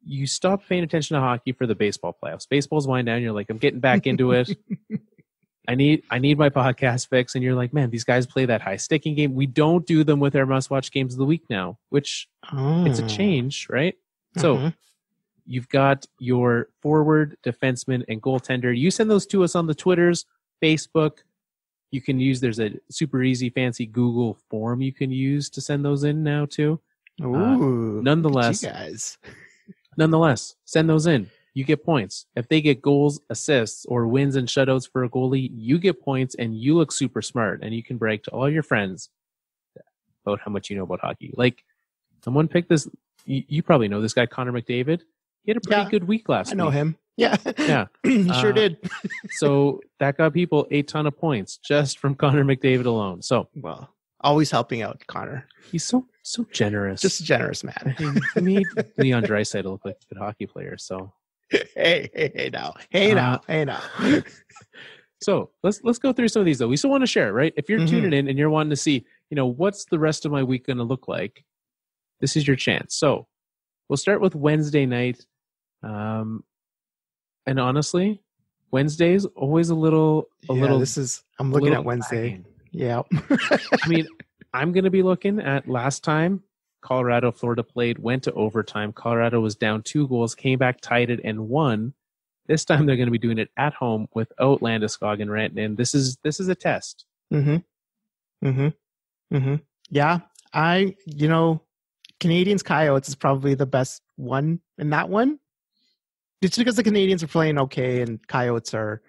You stop paying attention to hockey for the baseball playoffs. Baseball's winding down. You're like, I'm getting back into it. I need my podcast fix, and you're like, man, these guys play that high sticking game. We don't do them with our must-watch games of the week now, which it's a change, right? So you've got your forward, defenseman, and goaltender. You send those to us on the Twitters, Facebook. You can use, there's a super easy, fancy Google form you can use to send those in now too. Ooh, nonetheless, you guys. Nonetheless, send those in. you get points. If they get goals, assists, or wins and shutouts for a goalie, you get points and you look super smart and you can brag to all your friends about how much you know about hockey. Like, someone picked this, you probably know this guy, Connor McDavid. He had a pretty good week last week. I know him. Yeah. Yeah. He sure did. So that got people a ton of points just from Connor McDavid alone. So, well, always helping out Connor. He's so generous. Just a generous man. He made Leon Draisaitl look like a good hockey player. So hey now. So let's go through some of these though. We still want to share, right? If you're tuning in and you're wanting to see, what's the rest of my week going to look like, this is your chance. So we'll start with Wednesday night. And honestly, Wednesday's always a little. I'm looking at Wednesday. Lacking. Yeah. I mean, I'm going to be looking at last time Colorado, Florida played, went to overtime. Colorado was down 2 goals, came back, tied it, and won. This time they're going to be doing it at home without Landeskog and Rantanen. This is a test. Yeah. Canadians Coyotes is probably the best one in that one. It's because the Canadians are playing okay and Coyotes are,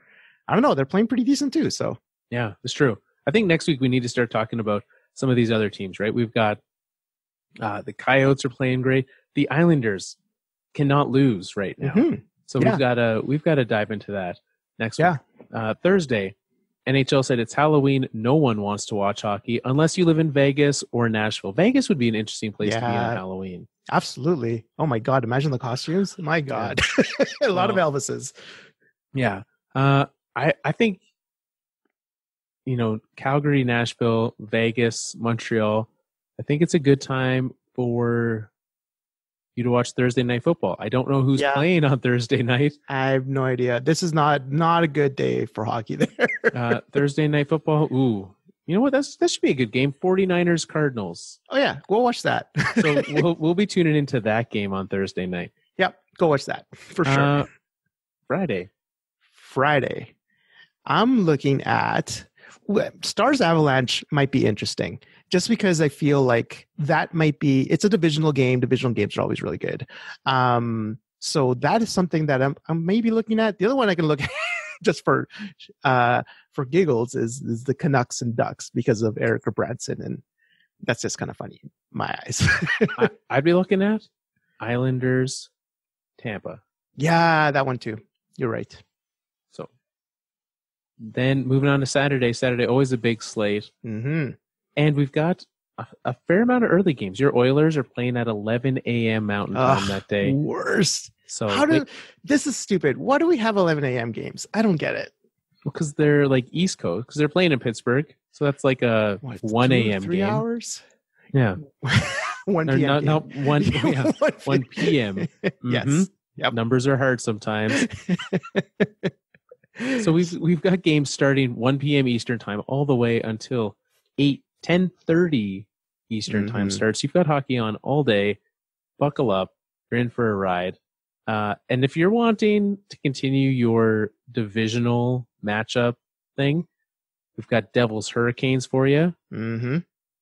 I don't know, they're playing pretty decent too. So yeah, it's true. I think next week we need to start talking about some of these other teams, right? We've got the Coyotes are playing great. The Islanders cannot lose right now. So we've got to dive into that next week. Thursday, NHL said it's Halloween. No one wants to watch hockey unless you live in Vegas or Nashville. Vegas would be an interesting place to be on Halloween. Absolutely. Oh my God. Imagine the costumes. My God. A lot of Elvises. Yeah. I think, Calgary, Nashville, Vegas, Montreal, I think it's a good time for you to watch Thursday Night Football. I don't know who's playing on Thursday night. I have no idea. This is not a good day for hockey there. Thursday Night Football. Ooh. You know what? That should be a good game. 49ers Cardinals. Oh yeah, go watch that. So we'll be tuning into that game on Thursday night. Yep, go watch that for sure. Friday. I'm looking at Stars Avalanche might be interesting just because I feel like that might be, it's a divisional game. Divisional games are always really good. So that is something that I'm maybe looking at. The other one I can look at just for giggles is the Canucks and Ducks because of Erica Branson, and that's just kind of funny in my eyes. I'd be looking at Islanders, Tampa. Yeah, that one too. You're right. So then moving on to Saturday, always a big slate. And we've got a fair amount of early games. Your Oilers are playing at 11 a.m. Mountain Time that day. Worst. So this is stupid. Why do we have 11 a.m. games? I don't get it. Because they're like East Coast, because they're playing in Pittsburgh. So that's like a 1 a.m. 3 game. hours? Yeah. 1 p.m. Not 1 p.m. Yes. Yep. Numbers are hard sometimes. So we've got games starting 1 p.m. Eastern time all the way until 10:30 Eastern time starts. You've got hockey on all day. Buckle up. You're in for a ride. And if you're wanting to continue your divisional matchup thing, we've got Devils Hurricanes for you.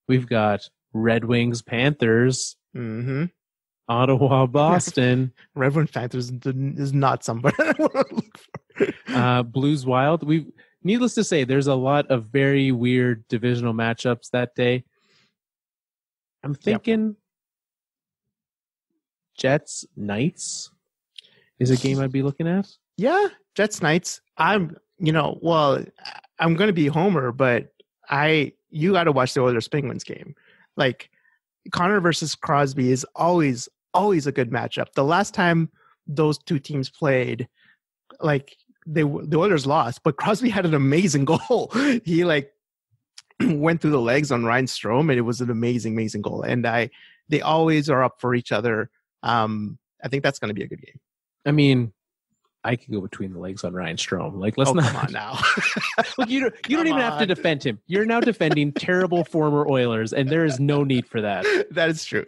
We've got Red Wings Panthers. Ottawa Boston. Red Wings Panthers is not somebody I want to look for. Blues Wild. Needless to say, there's a lot of very weird divisional matchups that day. I'm thinking Jets Knights is a game I'd be looking at. Yeah, Jets Knights. I'm going to be Homer, but you got to watch the Oilers Penguins game. Like Connor versus Crosby is always a good matchup. The last time those two teams played, like the Oilers lost, but Crosby had an amazing goal. He went through the legs on Ryan Strome, and it was an amazing goal. And they always are up for each other. I think that's going to be a good game. I mean, I could go between the legs on Ryan Strome. Let's not. Come on now. Look, you don't even have to defend him. You're now defending terrible former Oilers, and there is no need for that. That is true.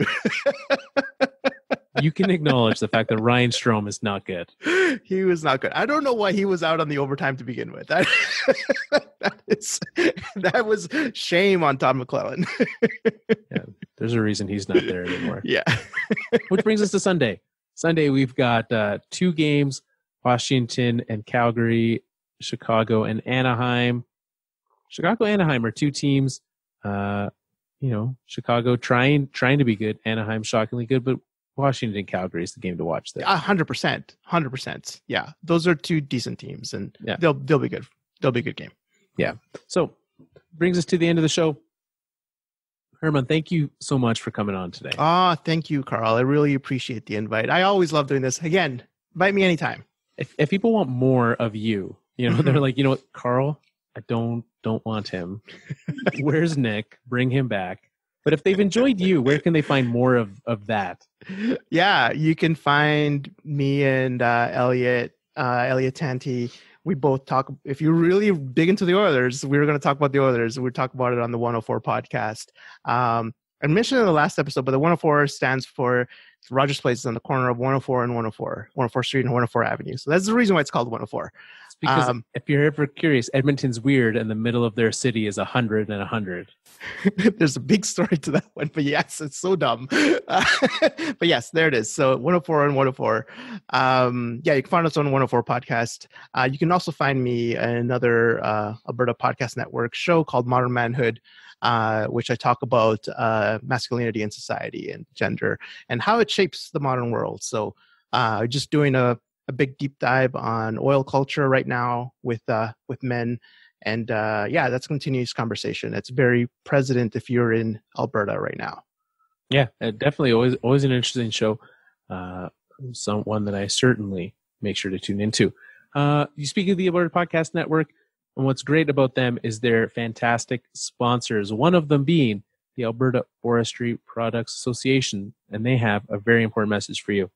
You can acknowledge the fact that Ryan Strome is not good. He was not good. I don't know why he was out on the overtime to begin with. That was shame on Todd McClellan. Yeah, there's a reason he's not there anymore. Yeah. Which brings us to Sunday. Sunday, we've got 2 games, Washington and Calgary, Chicago and Anaheim. Chicago, Anaheim are 2 teams. Chicago trying to be good. Anaheim shockingly good, but Washington and Calgary is the game to watch there. 100%. Yeah, those are 2 decent teams, and they'll be good. They'll be a good game. Yeah. So brings us to the end of the show. Herman, thank you so much for coming on today. Thank you, Carl. I really appreciate the invite. I always love doing this. Again, invite me anytime. If people want more of you, they're like, you know what, Carl, I don't want him. Where's Nick? Bring him back. But if they've enjoyed you, where can they find more of that? Yeah, you can find me and Elliot Tanti. We both talk. If you're really big into the Oilers, we were going to talk about the Oilers. We talk about it on the 104 podcast. I mentioned it in the last episode, but the 104 stands for Rogers Place is on the corner of 104 and 104 Street and 104 Avenue. So that's the reason why it's called 104. It's because if you're ever curious, Edmonton's weird, and the middle of their city is 100 and 100. There's a big story to that one, but yes, it's so dumb. But yes, there it is. So 104 and 104. You can find us on 104 podcast. You can also find me in another Alberta Podcast Network show called Modern Manhood, which I talk about masculinity in society and gender and how it shapes the modern world. So just doing a big deep dive on oil culture right now with men. And that's a continuous conversation. It's very present if you're in Alberta right now. Yeah, definitely. Always an interesting show. One that I certainly make sure to tune into. You speak of the Alberta Podcast Network, and what's great about them is their fantastic sponsors, one of them being the Alberta Forestry Products Association, and they have a very important message for you.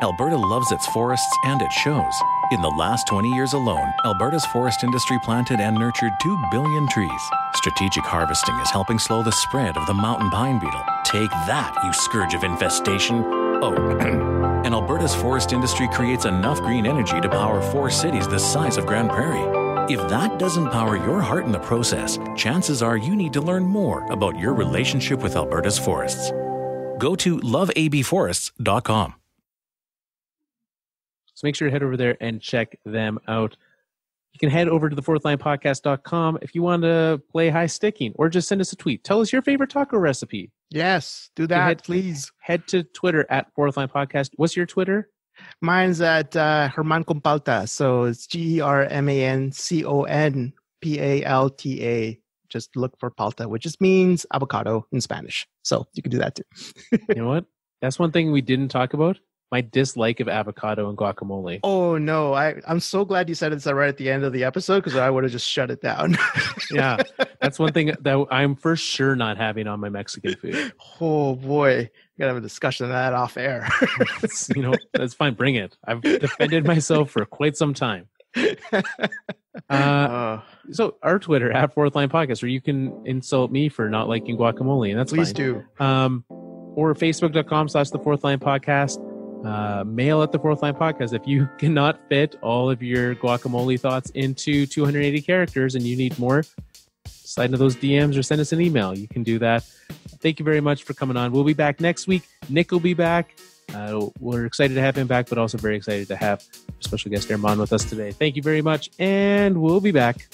Alberta loves its forests, and it shows. In the last 20 years alone, Alberta's forest industry planted and nurtured 2 billion trees. Strategic harvesting is helping slow the spread of the mountain pine beetle. Take that, you scourge of infestation. Oh, and Alberta's forest industry creates enough green energy to power 4 cities the size of Grand Prairie. If that doesn't power your heart in the process, chances are you need to learn more about your relationship with Alberta's forests. Go to loveabforests.com. So make sure to head over there and check them out. You can head over to the fourthlinepodcast.com if you want to play high sticking, or just send us a tweet. Tell us your favorite taco recipe. Yes, do that, please. Head to Twitter at fourthlinepodcast. What's your Twitter? Mine's at Herman Compalta. So it's GermanConPalta. Just look for palta, which just means avocado in Spanish. So you can do that too. You know what? That's one thing we didn't talk about. My dislike of avocado and guacamole. Oh, no. I'm so glad you said it right at the end of the episode, because I would have just shut it down. Yeah. That's one thing that I'm for sure not having on my Mexican food. Oh, boy. We got to have a discussion of that off air. That's fine. Bring it. I've defended myself for quite some time. So our Twitter, at Fourth Line Podcast, where you can insult me for not liking guacamole, and that's Please fine. do. Or Facebook.com/The Fourth Line Podcast. Mail at The Fourth Line Podcast. If you cannot fit all of your guacamole thoughts into 280 characters and you need more, slide into those DMs or send us an email. You can do that. Thank you very much for coming on. We'll be back next week. Nick will be back. We're excited to have him back, but also very excited to have our special guest Herman with us today. Thank you very much, and we'll be back.